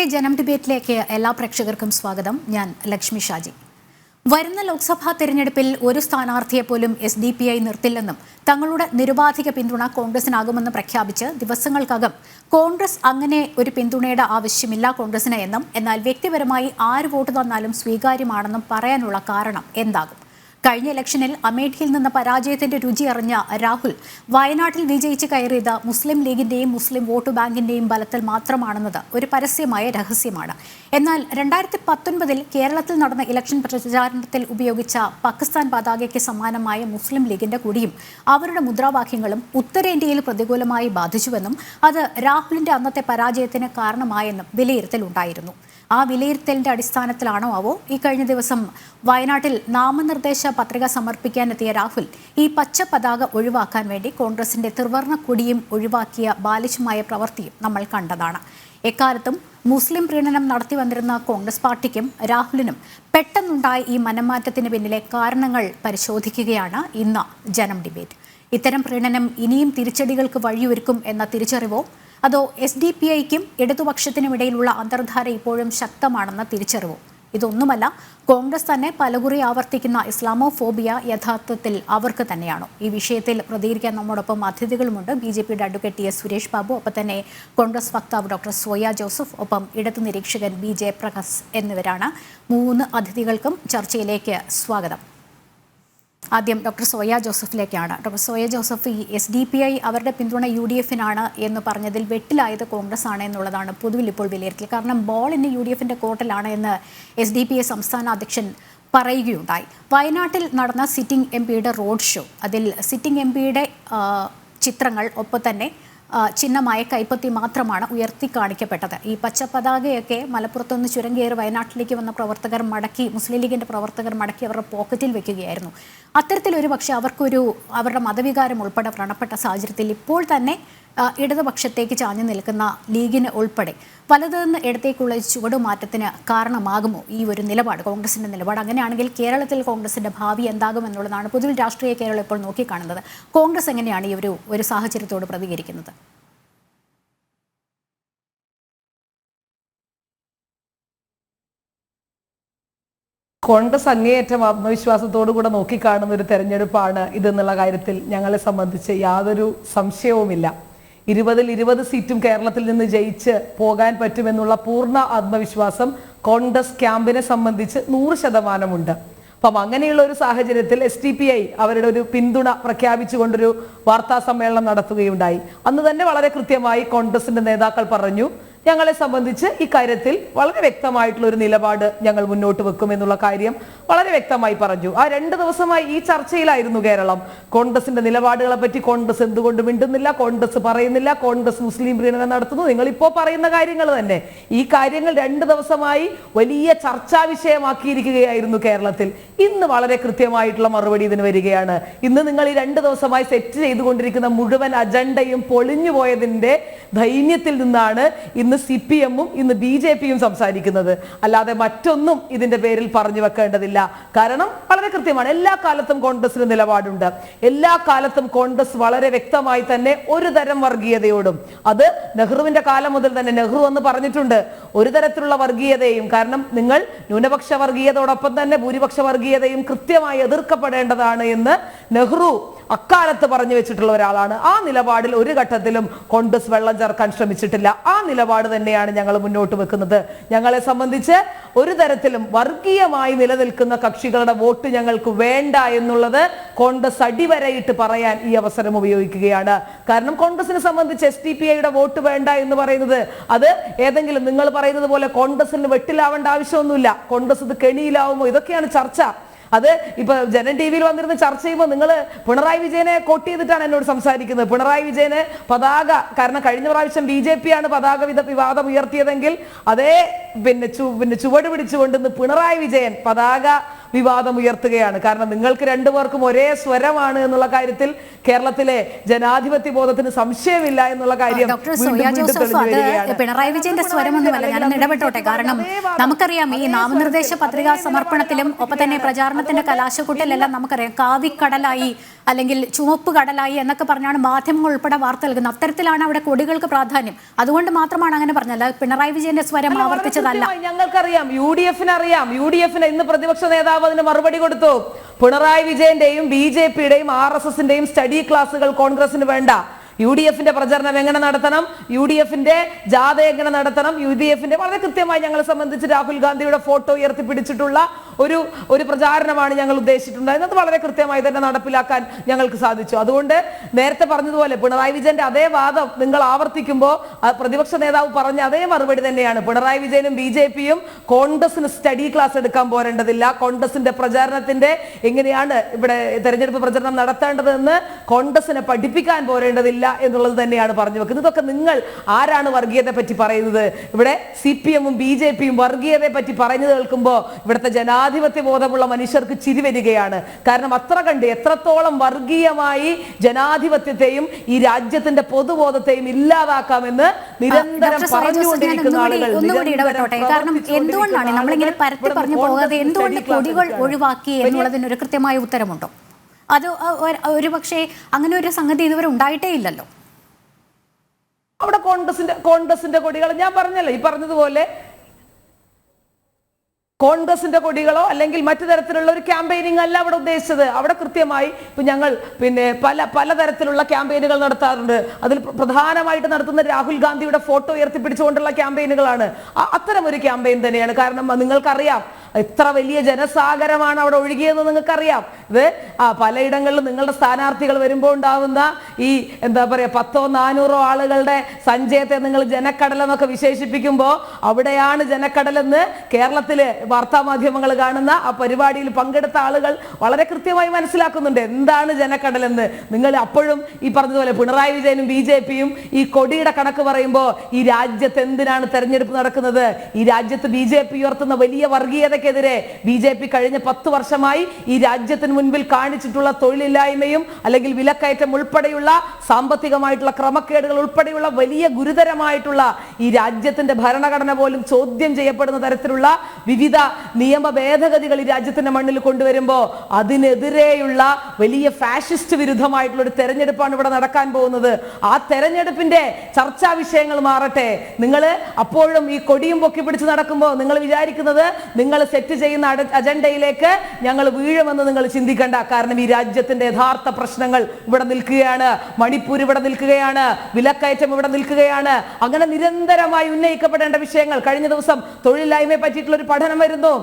ഇന്നത്തെ ജനം ഡിബേറ്റിലേക്ക് എല്ലാ പ്രേക്ഷകർക്കും സ്വാഗതം. ഞാൻ ലക്ഷ്മി ഷാജി. വരുന്ന ലോക്സഭാ തെരഞ്ഞെടുപ്പിൽ ഒരു സ്ഥാനാർത്ഥിയെ പോലും SDPI നിർത്തില്ലെന്നും തങ്ങളുടെ നിരുപാധിക പിന്തുണ കോൺഗ്രസിനാകുമെന്ന് പ്രഖ്യാപിച്ച് ദിവസങ്ങൾക്കകം കോൺഗ്രസ് അങ്ങനെ ഒരു പിന്തുണയുടെ ആവശ്യമില്ല കോൺഗ്രസിന് എന്നും എന്നാൽ വ്യക്തിപരമായി ആര് വോട്ട് തന്നാലും സ്വീകാര്യമാണെന്നും പറയാനുള്ള കാരണം എന്താകും? കഴിഞ്ഞ ഇലക്ഷനിൽ അമേഠിയിൽ നിന്ന് പരാജയത്തിന്റെ രുചി അറിഞ്ഞ രാഹുൽ വയനാട്ടിൽ വിജയിച്ച് കയറിയത് മുസ്ലിം ലീഗിന്റെയും മുസ്ലിം വോട്ട് ബാങ്കിന്റെയും ബലത്തിൽ മാത്രമാണെന്നത് ഒരു പരസ്യമായ രഹസ്യമാണ്. എന്നാൽ 2019 കേരളത്തിൽ നടന്ന ഇലക്ഷൻ പ്രചാരണത്തിൽ ഉപയോഗിച്ച പാകിസ്ഥാൻ പതാകയ്ക്ക് സമാനമായ മുസ്ലിം ലീഗിന്റെ കൊടിയും അവരുടെ മുദ്രാവാക്യങ്ങളും ഉത്തരേന്ത്യയിൽ പ്രതികൂലമായി ബാധിച്ചുവെന്നും അത് രാഹുലിന്റെ അന്നത്തെ പരാജയത്തിന് കാരണമായെന്നും വിലയിരുത്തലുണ്ടായിരുന്നു. ആ വിലയിരുത്തലിന്റെ അടിസ്ഥാനത്തിലാണോ ആവോ ഈ കഴിഞ്ഞ ദിവസം വയനാട്ടിൽ നാമനിർദ്ദേശ പത്രിക സമർപ്പിക്കാനെത്തിയ രാഹുൽ ഈ പച്ച പതാക ഒഴിവാക്കാൻ വേണ്ടി കോൺഗ്രസിന്റെ ത്രിവർണ്ണ കൊടിയും ഒഴിവാക്കിയ ബാലിശമായ പ്രവൃത്തിയും നമ്മൾ കണ്ടതാണ്. എക്കാലത്തും മുസ്ലിം പ്രീണനം നടത്തി വന്നിരുന്ന കോൺഗ്രസ് പാർട്ടിക്കും രാഹുലിനും പെട്ടെന്നുണ്ടായ ഈ മനംമാറ്റത്തിന് പിന്നിലെ കാരണങ്ങൾ പരിശോധിക്കുകയാണ് ഇന്ന് ജനം ഡിബേറ്റ്. ഇത്തരം പ്രീണനം ഇനിയും തിരിച്ചടികൾക്ക് വഴിയൊരുക്കും എന്ന തിരിച്ചറിവോ അതോ SDPIക്കും ഇടതുപക്ഷത്തിനുമിടയിലുള്ള അന്തർധാര ഇപ്പോഴും ശക്തമാണെന്ന തിരിച്ചറിവോ? ഇതൊന്നുമല്ല, കോൺഗ്രസ് തന്നെ പലകുറി ആവർത്തിക്കുന്ന ഇസ്ലാമോഫോബിയ യഥാർത്ഥത്തിൽ അവർക്ക് തന്നെയാണോ? ഈ വിഷയത്തിൽ പ്രതികരിക്കാൻ നമ്മോടൊപ്പം അതിഥികളുമുണ്ട്. BJPയുടെ അഡ്വക്കേറ്റ് TS സുരേഷ് ബാബു, ഒപ്പം തന്നെ കോൺഗ്രസ് വക്താവ് ഡോക്ടർ സോയ ജോസഫ്, ഒപ്പം ഇടതു നിരീക്ഷകൻ BJ പ്രകാശ് എന്നിവരാണ്. മൂന്ന് അതിഥികൾക്കും ചർച്ചയിലേക്ക് സ്വാഗതം. ആദ്യം ഡോക്ടർ സോയ ജോസഫിലേക്കാണ്. ഡോക്ടർ സോയ ജോസഫ്, ഈ SDPI അവരുടെ പിന്തുണ UDFനാണ് എന്ന് പറഞ്ഞതിൽ വെട്ടിലായത് കോൺഗ്രസ് ആണ് എന്നുള്ളതാണ് പൊതുവിൽ ഇപ്പോൾ വിലയിരുത്തൽ. കാരണം ബോൾ ഇന്ന് UDFന്റെ കോർട്ടിലാണ് എന്ന് SDPI സംസ്ഥാന അധ്യക്ഷൻ പറയുകയുണ്ടായി. വയനാട്ടിൽ നടന്ന സിറ്റിംഗ് MPയുടെ റോഡ് ഷോ, അതിൽ സിറ്റിംഗ് MPയുടെ ചിത്രങ്ങൾ ഒപ്പം തന്നെ ചിഹ്നമായ കൈപ്പത്തി മാത്രമാണ് ഉയർത്തി കാണിക്കപ്പെട്ടത്. ഈ പച്ചപ്പതാകയൊക്കെ മലപ്പുറത്തുനിന്ന് ചുരം കയറി വയനാട്ടിലേക്ക് വന്ന പ്രവർത്തകർ മടക്കി, മുസ്ലിം ലീഗിൻ്റെ പ്രവർത്തകർ മടക്കി അവരുടെ പോക്കറ്റിൽ വെക്കുകയായിരുന്നു. അത്തരത്തിലൊരു പക്ഷേ അവരുടെ മതവികാരം ഉൾപ്പെടെ വ്രണപ്പെട്ട സാഹചര്യത്തിൽ ഇപ്പോൾ തന്നെ ഇടതുപക്ഷത്തേക്ക് ചാഞ്ഞു നിൽക്കുന്ന ലീഗിന് ഉൾപ്പെടെ വലതുനിന്ന് ഇടത്തേക്കുള്ള ചുവടുമാറ്റത്തിന് കാരണമാകുമോ ഈ ഒരു നിലപാട്, കോൺഗ്രസിൻ്റെ നിലപാട്? അങ്ങനെയാണെങ്കിൽ കേരളത്തിൽ കോൺഗ്രസിൻ്റെ ഭാവി എന്താകുമെന്നുള്ളതാണ് പൊതുവിൽ രാഷ്ട്രീയ കേരളം ഇപ്പോൾ നോക്കിക്കാണുന്നത്. കോൺഗ്രസ് എങ്ങനെയാണ് ഈ ഒരു സാഹചര്യത്തോട് പ്രതികരിക്കുന്നത്? കോൺഗ്രസ് അങ്ങേയറ്റം ആത്മവിശ്വാസത്തോടു കൂടെ നോക്കിക്കാണുന്ന ഒരു തെരഞ്ഞെടുപ്പാണ് ഇതെന്നുള്ള കാര്യത്തിൽ ഞങ്ങളെ സംബന്ധിച്ച് യാതൊരു സംശയവുമില്ല. 20 സീറ്റും കേരളത്തിൽ നിന്ന് ജയിച്ച് പോകാൻ പറ്റുമെന്നുള്ള പൂർണ്ണ ആത്മവിശ്വാസം കോൺഗ്രസ് ക്യാമ്പിനെ സംബന്ധിച്ച് 100% അപ്പം അങ്ങനെയുള്ള ഒരു സാഹചര്യത്തിൽ SDPI അവരുടെ ഒരു പിന്തുണ പ്രഖ്യാപിച്ചുകൊണ്ടൊരു വാർത്താ സമ്മേളനം നടത്തുകയുണ്ടായി. അന്ന് തന്നെ വളരെ കൃത്യമായി കോൺഗ്രസിന്റെ നേതാക്കൾ പറഞ്ഞു, ഞങ്ങളെ സംബന്ധിച്ച് ഇക്കാര്യത്തിൽ വളരെ വ്യക്തമായിട്ടുള്ള ഒരു നിലപാട് ഞങ്ങൾ മുന്നോട്ട് വെക്കും എന്നുള്ള കാര്യം വളരെ വ്യക്തമായി പറഞ്ഞു. ആ 2 ദിവസമായി ഈ ചർച്ചയിലായിരുന്നു കേരളം. കോൺഗ്രസിന്റെ നിലപാടുകളെ പറ്റി കോൺഗ്രസ് എന്തുകൊണ്ട് മിണ്ടുന്നില്ല, കോൺഗ്രസ് പറയുന്നില്ല, കോൺഗ്രസ് മുസ്ലിം പ്രീണനം നടത്തുന്നു, നിങ്ങൾ ഇപ്പോൾ പറയുന്ന കാര്യങ്ങൾ തന്നെ. ഈ കാര്യങ്ങൾ 2 ദിവസമായി വലിയ ചർച്ചാ വിഷയമാക്കിയിരിക്കുകയായിരുന്നു കേരളത്തിൽ. ഇന്ന് വളരെ കൃത്യമായിട്ടുള്ള മറുപടി ഇതിന് വരികയാണ്. ഇന്ന് നിങ്ങൾ ഈ 2 ദിവസമായി സെറ്റ് ചെയ്തുകൊണ്ടിരിക്കുന്ന മുഴുവൻ അജണ്ടയും പൊളിഞ്ഞു പോയതിന്റെ ധൈര്യത്തിൽ നിന്നാണ് ഇന്ന് CPM-ഉം ഇന്ന് BJP-യും സംസാരിക്കുന്നത്. അല്ലാതെ മറ്റൊന്നും ഇതിന്റെ പേരിൽ പറഞ്ഞു വെക്കേണ്ടതില്ല. കാരണം വളരെ കൃത്യമാണ്, എല്ലാ കാലത്തും കോൺഗ്രസിന് നിലപാടുണ്ട്. എല്ലാ കാലത്തും കോൺഗ്രസ് വളരെ വ്യക്തമായി തന്നെ ഒരു തരം വർഗീയതയോടും, അത് നെഹ്റുവിന്റെ കാലം മുതൽ തന്നെ നെഹ്റു എന്ന് പറഞ്ഞിട്ടുണ്ട്, ഒരു തരത്തിലുള്ള വർഗീയതയും, കാരണം നിങ്ങൾ ന്യൂനപക്ഷ വർഗീയതയോടൊപ്പം തന്നെ ഭൂരിപക്ഷ വർഗീയതയും കൃത്യമായി എതിർക്കപ്പെടേണ്ടതാണ് എന്ന് നെഹ്റു അക്കാലത്ത് പറഞ്ഞു വെച്ചിട്ടുള്ള ഒരാളാണ്. ആ നിലപാടിൽ ഒരു ഘട്ടത്തിലും കോൺഗ്രസ് വെള്ളം ചേർക്കാൻ ശ്രമിച്ചിട്ടില്ല. ആ നിലപാട് തന്നെയാണ് ഞങ്ങൾ മുന്നോട്ട് വെക്കുന്നത്. ഞങ്ങളെ സംബന്ധിച്ച് ഒരു തരത്തിലും വർഗീയമായി നിലനിൽക്കുന്ന കക്ഷികളുടെ വോട്ട് ഞങ്ങൾക്ക് വേണ്ട എന്നുള്ളത് കോൺഗ്രസ് അടിവരയിട്ട് പറയാൻ ഈ അവസരം ഉപയോഗിക്കുകയാണ്. കാരണം കോൺഗ്രസിനെ സംബന്ധിച്ച് SDPIയുടെ വോട്ട് വേണ്ട എന്ന് പറയുന്നത് അത് ഏതെങ്കിലും നിങ്ങൾ പറയുന്നത് പോലെ കോൺഗ്രസിന് വെട്ടിലാവേണ്ട ആവശ്യമൊന്നുമില്ല. കോൺഗ്രസ് ഇത് കെണിയിലാവുമോ, ഇതൊക്കെയാണ് ചർച്ച. അത് ഇപ്പൊ ജനം TV-യിൽ വന്നിരുന്ന് ചർച്ച ചെയ്യുമ്പോൾ നിങ്ങൾ പിണറായി വിജയനെ കോട്ട് ചെയ്തിട്ടാണ് എന്നോട് സംസാരിക്കുന്നത്. പിണറായി വിജയന് പതാക, കാരണം കഴിഞ്ഞ പ്രാവശ്യം BJP-യാണ് പതാക വിവാദം ഉയർത്തിയതെങ്കിൽ അതേ ചുവട് പിടിച്ചുകൊണ്ടിന്ന് പിണറായി വിജയൻ പതാക വിവാദം ഉയർത്തുകയാണ്. കാരണം നിങ്ങൾക്ക് രണ്ടുപേർക്കും ഒരേ സ്വരമാണ് എന്നുള്ള കാര്യത്തിൽ കേരളത്തിലെ ജനാധിപത്യ ബോധത്തിന് സംശയമില്ല എന്നുള്ള കാര്യം ഡോക്ടർ സോയ ജോസഫ്, അത് പിണറായി വിജയന്റെ സ്വരമൊന്നുമല്ല. ഞാനൊന്ന് ഇടപെട്ടോട്ടെ. കാരണം നമുക്കറിയാം ഈ നാമനിർദ്ദേശ പത്രികാ സമർപ്പണത്തിലും ഒപ്പം തന്നെ പ്രചാരണത്തിന്റെ കലാശക്കൂട്ടിലെല്ലാം നമുക്കറിയാം കാവിക്കടലായി അല്ലെങ്കിൽ ചുവപ്പ് കടലായി എന്നൊക്കെ പറഞ്ഞാണ് മാധ്യമങ്ങൾ ഉൾപ്പെടെ വാർത്ത നൽകുന്നത്. അത്തരത്തിലാണ് അവിടെ കൊടികൾക്ക് പ്രാധാന്യം. അതുകൊണ്ട് മാത്രമാണ് അങ്ങനെ പറഞ്ഞത്. പിണറായി വിജയന്റെ സ്വരം ആവർത്തിച്ചതല്ല. ഞങ്ങൾക്കറിയാം, UDF-ന് അറിയാം. UDF-ന് ഇന്ന് പ്രതിപക്ഷ നേതാവ് അതിന് മറുപടി കൊടുത്തു. പിണറായി വിജയന്റെയും BJP-യുടെയും RSS-ന്റെയും സ്റ്റഡി ക്ലാസുകൾ കോൺഗ്രസിന് വേണ്ട. UDF-ന്റെ പ്രചരണം എങ്ങനെ നടത്തണം, UDF-ന്റെ ജാഥ എങ്ങനെ നടത്തണം, UDF-ന്റെ വളരെ കൃത്യമായി ഞങ്ങളെ സംബന്ധിച്ച് രാഹുൽ ഗാന്ധിയുടെ ഫോട്ടോ ഉയർത്തിപ്പിടിച്ചിട്ടുള്ള ഒരു പ്രചാരണമാണ് ഞങ്ങൾ ഉദ്ദേശിച്ചിട്ടുണ്ടായിരുന്നത്. അത് വളരെ കൃത്യമായി തന്നെ നടപ്പിലാക്കാൻ ഞങ്ങൾക്ക് സാധിച്ചു. അതുകൊണ്ട് നേരത്തെ പറഞ്ഞതുപോലെ പിണറായി വിജയന്റെ അതേ വാദം നിങ്ങൾ ആവർത്തിക്കുമ്പോൾ പ്രതിപക്ഷ നേതാവ് പറഞ്ഞ അതേ മറുപടി തന്നെയാണ്. പിണറായി വിജയനും BJP-യും കോൺഗ്രസിന് സ്റ്റഡി ക്ലാസ് എടുക്കാൻ പോരേണ്ടതില്ല. കോൺഗ്രസിന്റെ പ്രചാരണത്തിന്റെ എങ്ങനെയാണ് ഇവിടെ തെരഞ്ഞെടുപ്പ് പ്രചരണം നടത്തേണ്ടതെന്ന് കോൺഗ്രസിനെ പഠിപ്പിക്കാൻ പോരേണ്ടതില്ല എന്നുള്ളത് തന്നെയാണ് പറഞ്ഞു വെക്കുന്നത്. ഇതൊക്കെ നിങ്ങൾ ആരാണ് വർഗീയതയെ പറ്റി പറയുന്നത്? ഇവിടെ CPM-ഉം BJP-യും വർഗീയതയെ പറ്റി പറഞ്ഞു കേൾക്കുമ്പോൾ ഇവിടുത്തെ ജനാധിപത്യ ബോധമുള്ള മനുഷ്യർക്ക് ചിരി വരികയാണ്. കാരണം അത്ര കണ്ട് എത്രത്തോളം വർഗീയമായി ജനാധിപത്യത്തെയും ഈ രാജ്യത്തിന്റെ പൊതുബോധത്തെയും ഇല്ലാതാക്കാമെന്ന് നിരന്തരം പറഞ്ഞുകൊണ്ടിരിക്കുന്ന ആളുകൾ. കാരണം എന്തുകൊണ്ടാണ് നമ്മളിങ്ങനെ പരത്തി പറഞ്ഞു പോകാതെ എന്തുകൊണ്ട് കൊടികൾ ഒഴിവാക്കി എന്നുള്ളതിനൊരു കൃത്യമായ ഉത്തരമുണ്ടോ? അത് ഒരു പക്ഷേ അങ്ങനെ ഒരു സംഗതി ഇതുവരെ ഉണ്ടായിട്ടേ ഇല്ലല്ലോ. അവിടെ കോൺഗ്രസിന്റെ കൊടികൾ ഞാൻ പറഞ്ഞല്ലോ, ഈ പറഞ്ഞതുപോലെ കോൺഗ്രസിന്റെ കൊടികളോ അല്ലെങ്കിൽ മറ്റു തരത്തിലുള്ള ഒരു ക്യാമ്പയിനിങ് അല്ല അവിടെ ഉദ്ദേശിച്ചത്. അവിടെ കൃത്യമായി ഇപ്പൊ ഞങ്ങൾ പലതരത്തിലുള്ള ക്യാമ്പയിനുകൾ നടത്താറുണ്ട്. അതിൽ പ്രധാനമായിട്ട് നടത്തുന്ന രാഹുൽ ഗാന്ധിയുടെ ഫോട്ടോ ഉയർത്തിപ്പിടിച്ചുകൊണ്ടുള്ള ക്യാമ്പയിനുകളാണ്. അത്തരം ഒരു ക്യാമ്പയിൻ തന്നെയാണ്. കാരണം നിങ്ങൾക്കറിയാം എത്ര വലിയ ജനസാഗരമാണ് അവിടെ ഒഴുകിയെന്ന് നിങ്ങൾക്കറിയാം. ഇത് പലയിടങ്ങളിലും നിങ്ങളുടെ സ്ഥാനാർത്ഥികൾ വരുമ്പോൾ ഉണ്ടാവുന്ന ഈ എന്താ പറയാ 100-400 ആളുകളുടെ സഞ്ചയത്തെ നിങ്ങൾ ജനക്കടലെന്നൊക്കെ വിശേഷിപ്പിക്കുമ്പോൾ അവിടെയാണ് ജനക്കടലെന്ന് കേരളത്തില് വാർത്താ മാധ്യമങ്ങൾ കാണുന്ന ആ പരിപാടിയിൽ പങ്കെടുത്ത ആളുകൾ വളരെ കൃത്യമായി മനസ്സിലാക്കുന്നുണ്ട് എന്താണ് ജനക്കടലെന്ന്. നിങ്ങൾ അപ്പോഴും ഈ പറഞ്ഞതുപോലെ പിണറായി വിജയനും BJP-യും ഈ കൊടിയുടെ കണക്ക് പറയുമ്പോൾ ഈ രാജ്യത്ത് എന്തിനാണ് തെരഞ്ഞെടുപ്പ് നടക്കുന്നത്? ഈ രാജ്യത്ത് BJP ഉയർത്തുന്ന വലിയ വർഗീയതയ്ക്കെതിരെ BJP കഴിഞ്ഞ 10 വർഷമായി ഈ രാജ്യത്തിന് മുൻപിൽ കാണിച്ചിട്ടുള്ള തൊഴിലില്ലായ്മയും അല്ലെങ്കിൽ വിലക്കയറ്റം ഉൾപ്പെടെയുള്ള സാമ്പത്തികമായിട്ടുള്ള ക്രമക്കേടുകൾ ഉൾപ്പെടെയുള്ള വലിയ ഗുരുതരമായിട്ടുള്ള ഈ രാജ്യത്തിന്റെ ഭരണഘടന പോലും ചോദ്യം ചെയ്യപ്പെടുന്ന തരത്തിലുള്ള വിവിധ നിയമ ഭേദഗതികൾ ഈ രാജ്യത്തിന്റെ മണ്ണിൽ കൊണ്ടുവരുമ്പോൾ അതിനെതിരെയുള്ള വലിയ ഫാഷിസ്റ്റ് വിരുദ്ധമായിട്ടുള്ള ഒരു തെരഞ്ഞെടുപ്പാണ് ഇവിടെ നടക്കാൻ പോകുന്നത്. ആ തെരഞ്ഞെടുപ്പിന്റെ ചർച്ചാ വിഷയങ്ങൾ മാറട്ടെ. നിങ്ങൾ അപ്പോഴും ഈ കൊടിയും പൊക്കി പിടിച്ച് നടക്കുമ്പോൾ നിങ്ങൾ വിചാരിക്കുന്നത് നിങ്ങൾ സെറ്റ് ചെയ്യുന്ന അജണ്ടയിലേക്ക് ഞങ്ങൾ വീഴുമെന്ന് നിങ്ങൾ ചിന്തിക്കണ്ട. കാരണം ഈ രാജ്യത്തിന്റെ യഥാർത്ഥ പ്രശ്നങ്ങൾ ഇവിടെ നിൽക്കുകയാണ്. മണിപ്പൂർ ഇവിടെ നിൽക്കുകയാണ്, വിലക്കയറ്റം ഇവിടെ നിൽക്കുകയാണ്. അങ്ങനെ നിരന്തരമായി ഉന്നയിക്കപ്പെടേണ്ട വിഷയങ്ങൾ. കഴിഞ്ഞ ദിവസം തൊഴിലില്ലായ്മയെ പറ്റിയിട്ടുള്ള ഒരു പഠനം വരുന്നു.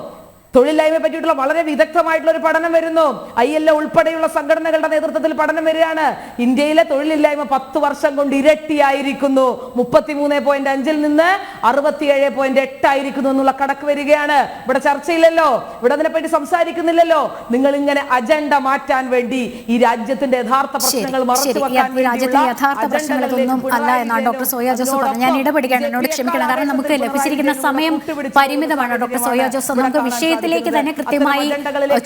തൊഴിലില്ലായ്മയെ പറ്റിയിട്ടുള്ള വളരെ വിദഗ്ധമായിട്ടുള്ള ഒരു പഠനം വരുന്നു. ILO ഉൾപ്പെടെയുള്ള സംഘടനകളുടെ നേതൃത്വത്തിൽ പഠനം വരികയാണ്. ഇന്ത്യയിലെ തൊഴിലില്ലായ്മ 10 വർഷം കൊണ്ട് ഇരട്ടിയായിരിക്കുന്നു. 33.5-ൽ നിന്ന് 67.8 ആയിരിക്കുന്നു എന്നുള്ള കണക്ക് വരികയാണ്. ഇവിടെ ചർച്ചയില്ലല്ലോ, ഇവിടെ അതിനെപ്പറ്റി സംസാരിക്കുന്നില്ലല്ലോ. നിങ്ങൾ ഇങ്ങനെ അജണ്ട മാറ്റാൻ വേണ്ടി ഈ രാജ്യത്തിന്റെ യഥാർത്ഥ പ്രശ്നങ്ങൾ മറച്ചു വെക്കാൻ അല്ല എന്നാണ് ഡോക്ടർ സോയ ജോസഫ് പറഞ്ഞത്. ഞാൻ ഇടപെടുകയാണ്, എന്നോട് ക്ഷമിക്കണം. കാരണം നമുക്ക് ലഭിച്ചിരിക്കുന്ന സമയം പരിമിതമാണ്. ഡോക്ടർ സോയ ജോസഫ്, നമുക്ക് വിഷയത്തിലേക്ക് തന്നെ കൃത്യമായി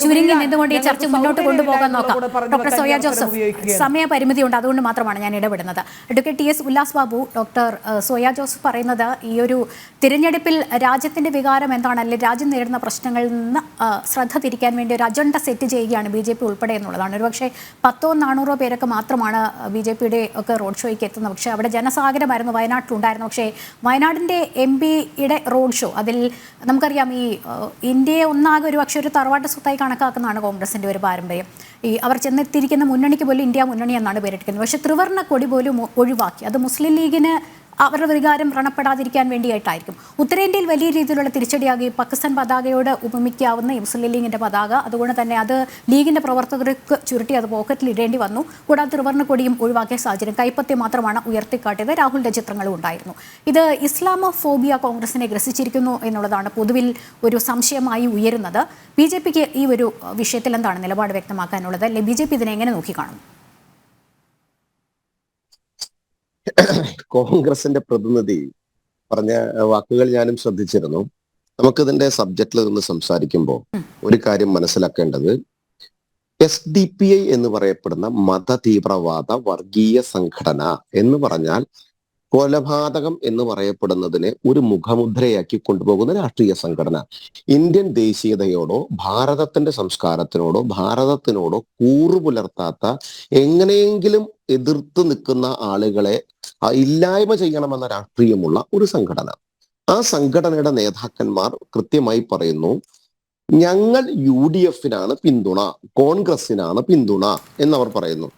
ചുരുങ്ങി നിന്നുകൊണ്ട് ഈ ചർച്ച മുന്നോട്ട് കൊണ്ടുപോകാൻ നോക്കാം. ഡോക്ടർ സോയ ജോസഫ്, സമയപരിമിതിയുണ്ട്, അതുകൊണ്ട് മാത്രമാണ് ഞാൻ ഇടപെടുന്നത്. Advocate TS Ullas Babu, doctor Zoya Joseph പറയുന്നത് ഈ ഒരു തിരഞ്ഞെടുപ്പിൽ രാജ്യത്തിന്റെ വികാരം എന്താണ്, അല്ലെങ്കിൽ രാജ്യം നേരിടുന്ന പ്രശ്നങ്ങളിൽ നിന്ന് ശ്രദ്ധ തിരിക്കാൻ വേണ്ടി ഒരു അജണ്ട സെറ്റ് ചെയ്യുകയാണ് BJP ഉൾപ്പെടെ എന്നുള്ളതാണ്. ഒരുപക്ഷെ 100-400 പേരൊക്കെ മാത്രമാണ് BJP-യുടെ ഒക്കെ റോഡ് ഷോയ്ക്ക് എത്തുന്നത്. പക്ഷേ അവിടെ ജനസാഗരമായിരുന്നു വയനാട്ടിലുണ്ടായിരുന്നു. പക്ഷേ വയനാടിന്റെ MP-യുടെ റോഡ് ഷോ, അതിൽ നമുക്കറിയാം ഈ ഇന്ത്യയെ ഒന്നാകെ ഒരു പക്ഷേ ഒരു തറവാട്ട് സ്വത്തായി കണക്കാക്കുന്നതാണ് കോൺഗ്രസിന്റെ ഒരു പാരമ്പര്യം. ഈ അവർ ചെന്നെത്തിയിരിക്കുന്ന മുന്നണിക്ക് പോലും ഇന്ത്യ മുന്നണി എന്നാണ് പേരിട്ടിരിക്കുന്നത്. പക്ഷേ ത്രിവർണ്ണ കൊടി പോലും ഒഴിവാക്കി. അത് മുസ്ലിം ലീഗിന് അവരുടെ വികാരം വ്രണപ്പെടാതിരിക്കാൻ വേണ്ടിയിട്ടായിരിക്കും. ഉത്തരേന്ത്യയിൽ വലിയ രീതിയിലുള്ള തിരിച്ചടിയാകി പാകിസ്ഥാൻ പതാകയോട് ഉപമിക്കാവുന്ന ഈ മുസ്ലിം ലീഗിന്റെ പതാക. അതുകൊണ്ട് തന്നെ അത് ലീഗിന്റെ പ്രവർത്തകർക്ക് ചുരുട്ടി അത് പോക്കറ്റിൽ ഇടേണ്ടി വന്നു. കൂടാതെ ത്രിവർണ്ണ കൊടിയും ഒഴിവാക്കിയ സാഹചര്യം, കൈപ്പത്തി മാത്രമാണ് ഉയർത്തിക്കാട്ടിയത്. രാഹുലിന്റെ ചിത്രങ്ങളും ഉണ്ടായിരുന്നു. ഇത് ഇസ്ലാമോഫോബിയ കോൺഗ്രസിനെ ഗ്രസിച്ചിരിക്കുന്നു എന്നുള്ളതാണ് പൊതുവിൽ ഒരു സംശയമായി ഉയരുന്നത്. BJP-ക്ക് ഈ ഒരു വിഷയത്തിൽ എന്താണ് നിലപാട് വ്യക്തമാക്കാനുള്ളത്? അല്ലെങ്കിൽ BJP ഇതിനെ എങ്ങനെ നോക്കിക്കാണും? കോൺഗ്രസിന്റെ പ്രതിനിധി പറഞ്ഞ വാക്കുകൾ ഞാനും ശ്രദ്ധിച്ചിരുന്നു. നമുക്കിതിന്റെ സബ്ജക്റ്റിൽ നിന്ന് സംസാരിക്കുമ്പോൾ ഒരു കാര്യം മനസ്സിലാക്കേണ്ടത്, SDPI എന്ന് പറയപ്പെടുന്ന മത തീവ്രവാദ വർഗീയ സംഘടന എന്ന് പറഞ്ഞാൽ കൊലപാതകം എന്ന് പറയപ്പെടുന്നതിനെ ഒരു മുഖമുദ്രയാക്കി കൊണ്ടുപോകുന്ന രാഷ്ട്രീയ സംഘടന. ഇന്ത്യൻ ദേശീയതയോടോ ഭാരതത്തിന്റെ സംസ്കാരത്തിനോടോ ഭാരതത്തിനോടോ കൂറു പുലർത്താത്ത, എങ്ങനെയെങ്കിലും എതിർത്ത് നിൽക്കുന്ന ആളുകളെ ഇല്ലായ്മ ചെയ്യണമെന്ന രാഷ്ട്രീയമുള്ള ഒരു സംഘടന. ആ സംഘടനയുടെ നേതാക്കന്മാർ കൃത്യമായി പറയുന്നു, ഞങ്ങൾ UDFനാണ് പിന്തുണ, കോൺഗ്രസിനാണ് പിന്തുണ എന്നവർ പറയുന്നു.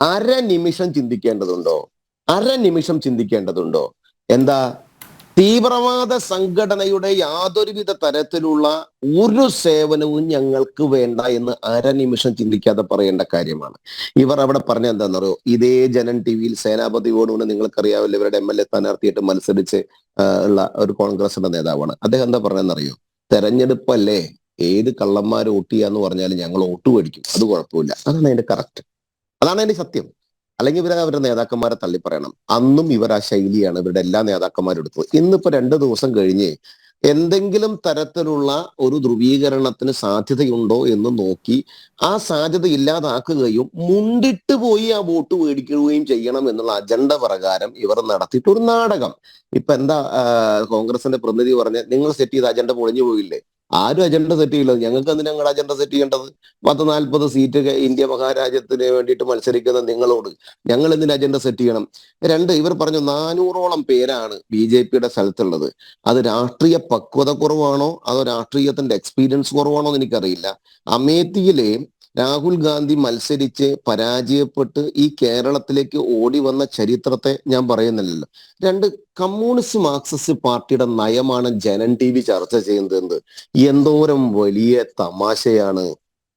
അരനിമിഷം ചിന്തിക്കേണ്ടതുണ്ടോ? എന്താ, തീവ്രവാദ സംഘടനയുടെ യാതൊരുവിധ തരത്തിലുള്ള ഒരു സേവനവും ഞങ്ങൾക്ക് വേണ്ട എന്ന് അരനിമിഷം ചിന്തിക്കാതെ പറയേണ്ട കാര്യമാണ്. ഇവർ അവിടെ പറഞ്ഞ എന്താണെന്നറിയോ? ഇതേ ജനൻ TVയിൽ സേനാപതിയോടുകൂടെ നിങ്ങൾക്കറിയാവില്ല, ഇവരുടെ MLA സ്ഥാനാർത്ഥിയായിട്ട് മത്സരിച്ച് ഉള്ള ഒരു കോൺഗ്രസിന്റെ നേതാവാണ്. അദ്ദേഹം എന്താ പറഞ്ഞതെന്നറിയോ? തെരഞ്ഞെടുപ്പല്ലേ, ഏത് കള്ളന്മാർ വോട്ട് ചെയ്യാന്ന് പറഞ്ഞാലും ഞങ്ങൾ വോട്ട് മേടിക്കും, അത് കുഴപ്പമില്ല. അതാണ് അതിന്റെ കറക്റ്റ്, അതാണ് അതിന്റെ സത്യം. അല്ലെങ്കിൽ ഇവരെ അവരുടെ നേതാക്കന്മാരെ തള്ളിപ്പറയണം. അന്നും ഇവർ ആ ശൈലിയാണ് ഇവരുടെ എല്ലാ നേതാക്കന്മാരും എടുത്തത്. ഇന്നിപ്പോ 2 ദിവസം കഴിഞ്ഞ് എന്തെങ്കിലും തരത്തിലുള്ള ഒരു ധ്രുവീകരണത്തിന് സാധ്യതയുണ്ടോ എന്ന് നോക്കി ആ സാധ്യത ഇല്ലാതാക്കുകയും മുണ്ടിട്ട് പോയി ആ വോട്ട് മേടിക്കുകയും ചെയ്യണം എന്നുള്ള അജണ്ട പ്രകാരം ഇവർ നടത്തിയിട്ട് ഒരു നാടകം. ഇപ്പൊ എന്താ കോൺഗ്രസിന്റെ പ്രതിനിധി പറഞ്ഞ, നിങ്ങൾ സെറ്റ് ചെയ്ത അജണ്ട പൊളിഞ്ഞു പോയില്ലേ? ആരും അജണ്ട സെറ്റ് ചെയ്യില്ല. ഞങ്ങൾക്ക് എന്തിനാ ഞങ്ങളുടെ അജണ്ട സെറ്റ് ചെയ്യേണ്ടത്? 40 സീറ്റ് ഇന്ത്യ മഹാരാജ്യത്തിന് വേണ്ടിയിട്ട് മത്സരിക്കുന്ന നിങ്ങളോട് ഞങ്ങൾ എന്തിനാ അജണ്ട സെറ്റ് ചെയ്യണം? 2, ഇവർ പറഞ്ഞു 400ഓളം പേരാണ് BJPയുടെ സ്ഥലത്തുള്ളത്. അത് രാഷ്ട്രീയ പക്വത കുറവാണോ അതോ രാഷ്ട്രീയത്തിന്റെ എക്സ്പീരിയൻസ് കുറവാണോ എന്ന് എനിക്കറിയില്ല. അമേത്തിയിലെ രാഹുൽ ഗാന്ധി മത്സരിച്ച് പരാജയപ്പെട്ട് ഈ കേരളത്തിലേക്ക് ഓടി വന്ന ചരിത്രത്തെ ഞാൻ പറയുന്നില്ലല്ലോ. 2, കമ്മ്യൂണിസ്റ്റ് മാർക്സിസ്റ്റ് പാർട്ടിയുടെ നയമാണ് ജനൻ TV ചർച്ച ചെയ്യുന്നത്. എന്തോരം വലിയ തമാശയാണ്!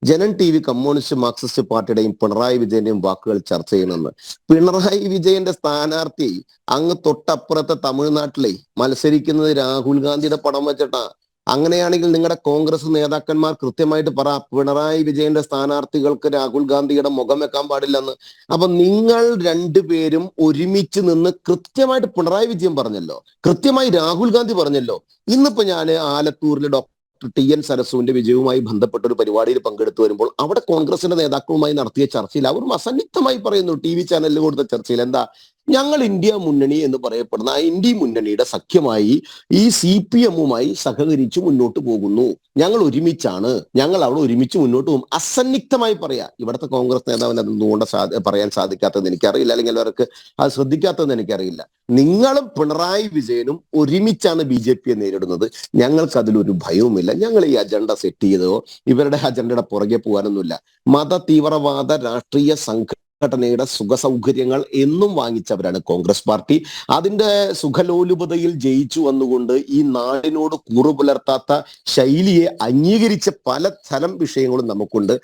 ജനൻ TV കമ്മ്യൂണിസ്റ്റ് മാർക്സിസ്റ്റ് പാർട്ടിയുടെയും പിണറായി വിജയന്റെയും വാക്കുകൾ ചർച്ച ചെയ്യുന്നത്. പിണറായി വിജയന്റെ സ്ഥാനാർത്ഥി അങ്ങ് തൊട്ടപ്പുറത്തെ തമിഴ്നാട്ടിലെ മത്സരിക്കുന്നത് രാഹുൽ ഗാന്ധിയുടെ പടം വെച്ചിട്ടാ. അങ്ങനെയാണെങ്കിൽ നിങ്ങളുടെ കോൺഗ്രസ് നേതാക്കന്മാർ കൃത്യമായിട്ട് പറ, പിണറായി വിജയന്റെ സ്ഥാനാർത്ഥികൾക്ക് രാഹുൽ ഗാന്ധിയുടെ മുഖം വെക്കാൻ പാടില്ലെന്ന്. അപ്പൊ നിങ്ങൾ 2 പേരും ഒരുമിച്ച് നിന്ന് കൃത്യമായിട്ട് പിണറായി വിജയൻ പറഞ്ഞല്ലോ, കൃത്യമായി രാഹുൽ ഗാന്ധി പറഞ്ഞല്ലോ. ഇന്നിപ്പോ ഞാൻ ആലത്തൂരിലെ ഡോക്ടർ TN സരസുവിന്റെ വിജയവുമായി ബന്ധപ്പെട്ട ഒരു പരിപാടിയിൽ പങ്കെടുത്തു വരുമ്പോൾ അവിടെ കോൺഗ്രസിന്റെ നേതാക്കളുമായി നടത്തിയ ചർച്ചയിൽ അവർ അസന്നിഗ്ധമായി പറയുന്നു, TV ചാനലിൽ കൊടുത്ത ചർച്ചയിൽ, എന്താ, ഞങ്ങൾ ഇന്ത്യ മുന്നണി എന്ന് പറയപ്പെടുന്ന ആ ഇന്ത്യ മുന്നണിയുടെ സഖ്യമായി ഈ CPMുമായി സഹകരിച്ച് മുന്നോട്ട് പോകുന്നു, ഞങ്ങൾ ഒരുമിച്ചാണ്, ഞങ്ങൾ അവിടെ ഒരുമിച്ച് മുന്നോട്ട് പോകും. അസന്നിഗ്ധമായി പറയാ. ഇവിടുത്തെ കോൺഗ്രസ് നേതാവിന് അതൊന്നുകൊണ്ട് പറയാൻ സാധിക്കാത്തത് എനിക്കറിയില്ല, അല്ലെങ്കിൽ അവർക്ക് അത് ശ്രദ്ധിക്കാത്തതെന്ന് എനിക്കറിയില്ല. നിങ്ങളും പിണറായി വിജയനും ഒരുമിച്ചാണ് BJPയെ നേരിടുന്നത്. ഞങ്ങൾക്ക് അതിലൊരു ഭയവുമില്ല. ഞങ്ങൾ ഈ അജണ്ട സെറ്റ് ചെയ്തോ ഇവരുടെ അജണ്ടയുടെ പുറകെ പോകാനൊന്നുമില്ല. മത തീവ്രവാദ രാഷ്ട്രീയ സംഘടനയുടെ സുഖസൗകര്യങ്ങൾ എന്നും വാങ്ങിച്ചവരാണ് കോൺഗ്രസ് പാർട്ടി. അതിന്റെ സുഖലോലുപതയിൽ ജയിച്ചു വന്നുകൊണ്ട് ഈ നാടിനോട് കൂറുപുലർത്താത്ത ശൈലിയെ അംഗീകരിച്ച പല തരം വിഷയങ്ങളും നമുക്കുണ്ട്.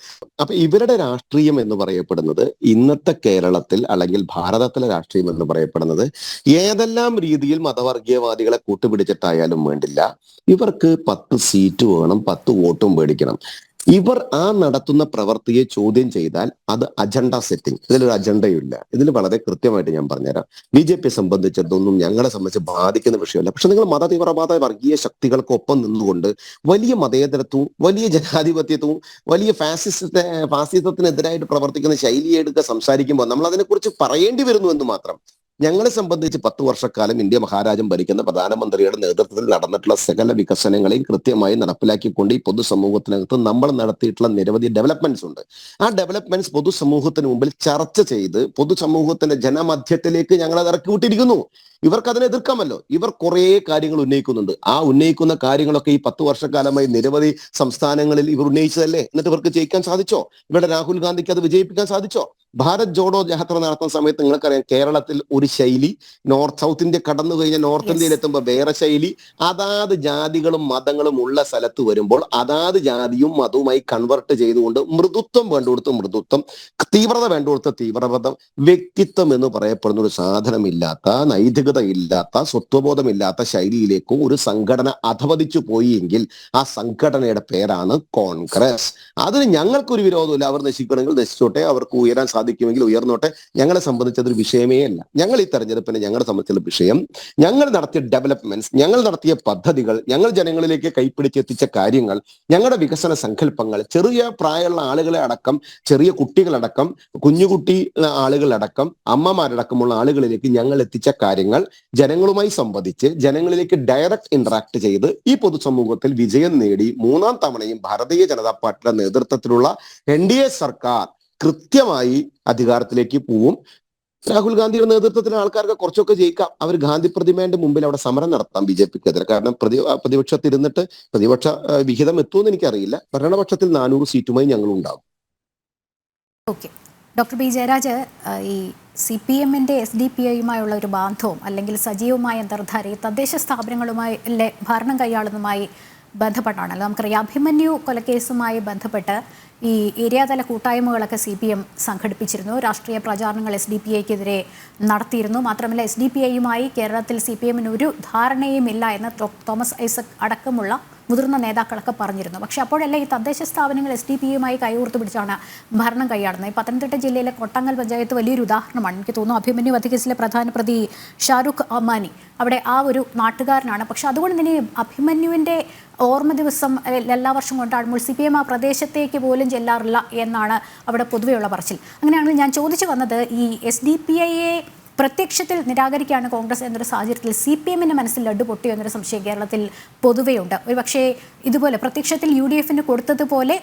അപ്പൊ ഇവരുടെ രാഷ്ട്രീയം എന്ന് പറയപ്പെടുന്നത്, ഇന്നത്തെ കേരളത്തിൽ അല്ലെങ്കിൽ ഭാരതത്തിലെ രാഷ്ട്രീയം എന്ന് പറയപ്പെടുന്നത്, ഏതെല്ലാം രീതിയിൽ മതവർഗീയവാദികളെ കൂട്ടുപിടിച്ചിട്ടായാലും വേണ്ടില്ല, ഇവർക്ക് 10 സീറ്റ് വേണം, 10 വോട്ടും മേടിക്കണം. ഇവർ ആ നടത്തുന്ന പ്രവൃത്തിയെ ചോദ്യം ചെയ്താൽ അത് അജണ്ട സെറ്റിംഗ്. ഇതിലൊരു അജണ്ടയില്ല. ഇതിൽ വളരെ കൃത്യമായിട്ട് ഞാൻ പറഞ്ഞുതരാം. BJPയെ സംബന്ധിച്ചതൊന്നും ഞങ്ങളെ സംബന്ധിച്ച് ബാധിക്കുന്ന വിഷയമല്ല. പക്ഷെ നിങ്ങൾ മത തീവ്രവാദ വർഗീയ ശക്തികൾക്കൊപ്പം നിന്നുകൊണ്ട് വലിയ മതേതരത്വവും വലിയ ജനാധിപത്യത്വവും വലിയ ഫാസിസത്തിനെതിരായിട്ട് പ്രവർത്തിക്കുന്ന ശൈലിയെടുക്കുക സംസാരിക്കുമ്പോൾ നമ്മൾ അതിനെക്കുറിച്ച് പറയേണ്ടി വരുന്നു എന്ന് മാത്രം. ഞങ്ങളെ സംബന്ധിച്ച് 10 വർഷക്കാലം ഇന്ത്യ മഹാരാജ്യം ഭരിക്കുന്ന പ്രധാനമന്ത്രിയുടെ നേതൃത്വത്തിൽ നടന്നിട്ടുള്ള സകല വികസനങ്ങളെയും കൃത്യമായി നടപ്പിലാക്കിക്കൊണ്ട് ഈ പൊതുസമൂഹത്തിനകത്ത് നമ്മൾ നടത്തിയിട്ടുള്ള നിരവധി ഡെവലപ്മെന്റ്സ് ഉണ്ട്. ആ ഡെവലപ്മെന്റ്സ് പൊതുസമൂഹത്തിന് മുമ്പിൽ ചർച്ച ചെയ്ത് പൊതുസമൂഹത്തിന്റെ ജനമധ്യത്തിലേക്ക് ഞങ്ങൾ അത് ഇറക്കി വിട്ടിരിക്കുന്നു. ഇവർക്ക് അതിനെ എതിർക്കാമല്ലോ. ഇവർ കുറെ കാര്യങ്ങൾ ഉന്നയിക്കുന്നുണ്ട്. ആ ഉന്നയിക്കുന്ന കാര്യങ്ങളൊക്കെ ഈ 10 വർഷക്കാലമായി നിരവധി സംസ്ഥാനങ്ങളിൽ ഇവർ ഉന്നയിച്ചതല്ലേ? എന്നിട്ട് ഇവർക്ക് ജയിക്കാൻ സാധിച്ചോ? ഇവിടെ രാഹുൽ ഗാന്ധിക്ക് അത് വിജയിപ്പിക്കാൻ സാധിച്ചോ? ഭാരത് ജോഡോ യാത്ര നടത്തുന്ന സമയത്ത് നിങ്ങൾക്കറിയാം, കേരളത്തിൽ ഒരു ശൈലി, സൗത്ത് ഇന്ത്യ കടന്നു കഴിഞ്ഞ നോർത്ത് ഇന്ത്യയിൽ എത്തുമ്പോൾ വേറെ ശൈലി. അതാത് ജാതികളും മതങ്ങളും ഉള്ള സ്ഥലത്ത് വരുമ്പോൾ അതാത് ജാതിയും മതവുമായി കൺവെർട്ട് ചെയ്തുകൊണ്ട് മൃദുത്വം വേണ്ടുകൊടുത്ത് മൃദുത്വം, തീവ്രത വേണ്ടുകൊടുത്ത തീവ്രത, വ്യക്തിത്വം എന്ന് പറയപ്പെടുന്ന ഒരു സാധനമില്ലാത്ത, നൈതികത ഇല്ലാത്ത, സ്വത്വബോധമില്ലാത്ത ശൈലിയിലേക്കും ഒരു സംഘടന അധപതിച്ചു പോയി എങ്കിൽ ആ സംഘടനയുടെ പേരാണ് കോൺഗ്രസ്. അതിന് ഞങ്ങൾക്കൊരു വിരോധമില്ല. അവർ നശിക്കണമെങ്കിൽ നശിച്ചോട്ടെ, അവർക്ക് ഉയരാൻ സാധിക്കും. സാധിക്കുമെങ്കിൽ ഉയർന്നോട്ടെ. ഞങ്ങളെ സംബന്ധിച്ചതൊരു വിഷയമേ അല്ല. ഞങ്ങൾ ഈ തെരഞ്ഞെടുപ്പിനെ ഞങ്ങളെ സംബന്ധിച്ചുള്ള വിഷയം ഞങ്ങൾ നടത്തിയ ഡെവലപ്മെന്റ്സ്, ഞങ്ങൾ നടത്തിയ പദ്ധതികൾ, ഞങ്ങൾ ജനങ്ങളിലേക്ക് കൈപ്പിടിച്ചെത്തിച്ച കാര്യങ്ങൾ, ഞങ്ങളുടെ വികസന സങ്കല്പങ്ങൾ, ചെറിയ പ്രായമുള്ള ആളുകളെ അടക്കം, ചെറിയ കുട്ടികളടക്കം, കുഞ്ഞുകുട്ടി ആളുകളടക്കം, അമ്മമാരടക്കമുള്ള ആളുകളിലേക്ക് ഞങ്ങൾ എത്തിച്ച കാര്യങ്ങൾ ജനങ്ങളുമായി സംവദിച്ച് ജനങ്ങളിലേക്ക് ഡയറക്റ്റ് ഇന്ററാക്ട് ചെയ്ത് ഈ പൊതുസമൂഹത്തിൽ വിജയം നേടി 3ാം തവണയും ഭാരതീയ ജനതാ പാർട്ടിയുടെ നേതൃത്വത്തിലുള്ള NDA സർക്കാർ കൃത്യമായി അധികാരത്തിലേക്ക് പോവും. രാഹുൽ ഗാന്ധിയുടെ നേതൃത്വത്തിലെ ആൾക്കാർക്ക് കുറച്ചൊക്കെ ജയിക്കാം. അവർ ഗാന്ധി പ്രതിമേന്റെ മുമ്പിൽ അവിടെ സമരം നടത്താം BJPക്കെതിരെ. കാരണം പ്രതിപക്ഷത്തിരുന്നിട്ട് പ്രതിപക്ഷ വിഹിതം എത്തുമെന്ന് എനിക്കറിയില്ല. ഭരണപക്ഷത്തിൽ 400 സീറ്റുമായി ഞങ്ങൾ ഉണ്ടാകും. ഓക്കെ, ഡോക്ടർ പി ജയരാജ്, ഈ CPMന്റെ SDPIയുമായുള്ള ഒരു ബാന്ധവും അല്ലെങ്കിൽ സജീവമായ അന്തർധാര ഈ തദ്ദേശ സ്ഥാപനങ്ങളുമായി ഭരണം കൈയാളുന്നതുമായി ബന്ധപ്പെട്ടാണല്ലോ. നമുക്കറിയാം, അഭിമന്യു കൊലക്കേസുമായി ബന്ധപ്പെട്ട് ഈ ഏരിയാതല കൂട്ടായ്മകളൊക്കെ CPM സംഘടിപ്പിച്ചിരുന്നു. രാഷ്ട്രീയ പ്രചാരണങ്ങൾ SDPIക്കെതിരെ നടത്തിയിരുന്നു. മാത്രമല്ല, SDPIയുമായി കേരളത്തിൽ CPMന് ഒരു ധാരണയും ഇല്ല എന്ന് തോമസ് ഐസക് അടക്കമുള്ള മുതിർന്ന നേതാക്കളൊക്കെ പറഞ്ഞിരുന്നു. പക്ഷെ അപ്പോഴല്ല ഈ തദ്ദേശ സ്ഥാപനങ്ങൾ SDPIയുമായി കൈകോർത്ത് പിടിച്ചാണ് ഭരണം കൈയാളുന്നത്. ഈ പത്തനംതിട്ട ജില്ലയിലെ കൊട്ടങ്ങൽ പഞ്ചായത്ത് വലിയൊരു ഉദാഹരണമാണ്. എനിക്ക് തോന്നുന്നു അഭിമന്യു വധക്കേസിലെ പ്രധാന പ്രതി ഷാരൂഖ് അമാനി അവിടെ ആ ഒരു നാട്ടുകാരനാണ്. പക്ഷെ അതുകൊണ്ട് തന്നെ അഭിമന്യുവിൻ്റെ ഓർമ്മ ദിവസം എല്ലാ വർഷം കൊണ്ടാടുമ്പോൾ CPM ആ പ്രദേശത്തേക്ക് പോലും ചെല്ലാറില്ല എന്നാണ് അവിടെ പൊതുവെയുള്ള പറച്ചിൽ. അങ്ങനെയാണെങ്കിൽ ഞാൻ ചോദിച്ചു വന്നത്, ഈ SDPIയെ പ്രത്യക്ഷത്തിൽ നിരാകരിക്കുകയാണ് കോൺഗ്രസ് എന്നൊരു സാഹചര്യത്തിൽ CPMന്റെ മനസ്സിൽ ലഡ്ഡു പൊട്ടിയോ എന്നൊരു സംശയം കേരളത്തിൽ പൊതുവെയുണ്ട്. ഒരു പക്ഷേ ഇതുപോലെ പ്രത്യക്ഷത്തിൽ UDFന് കൊടുത്തതുപോലെ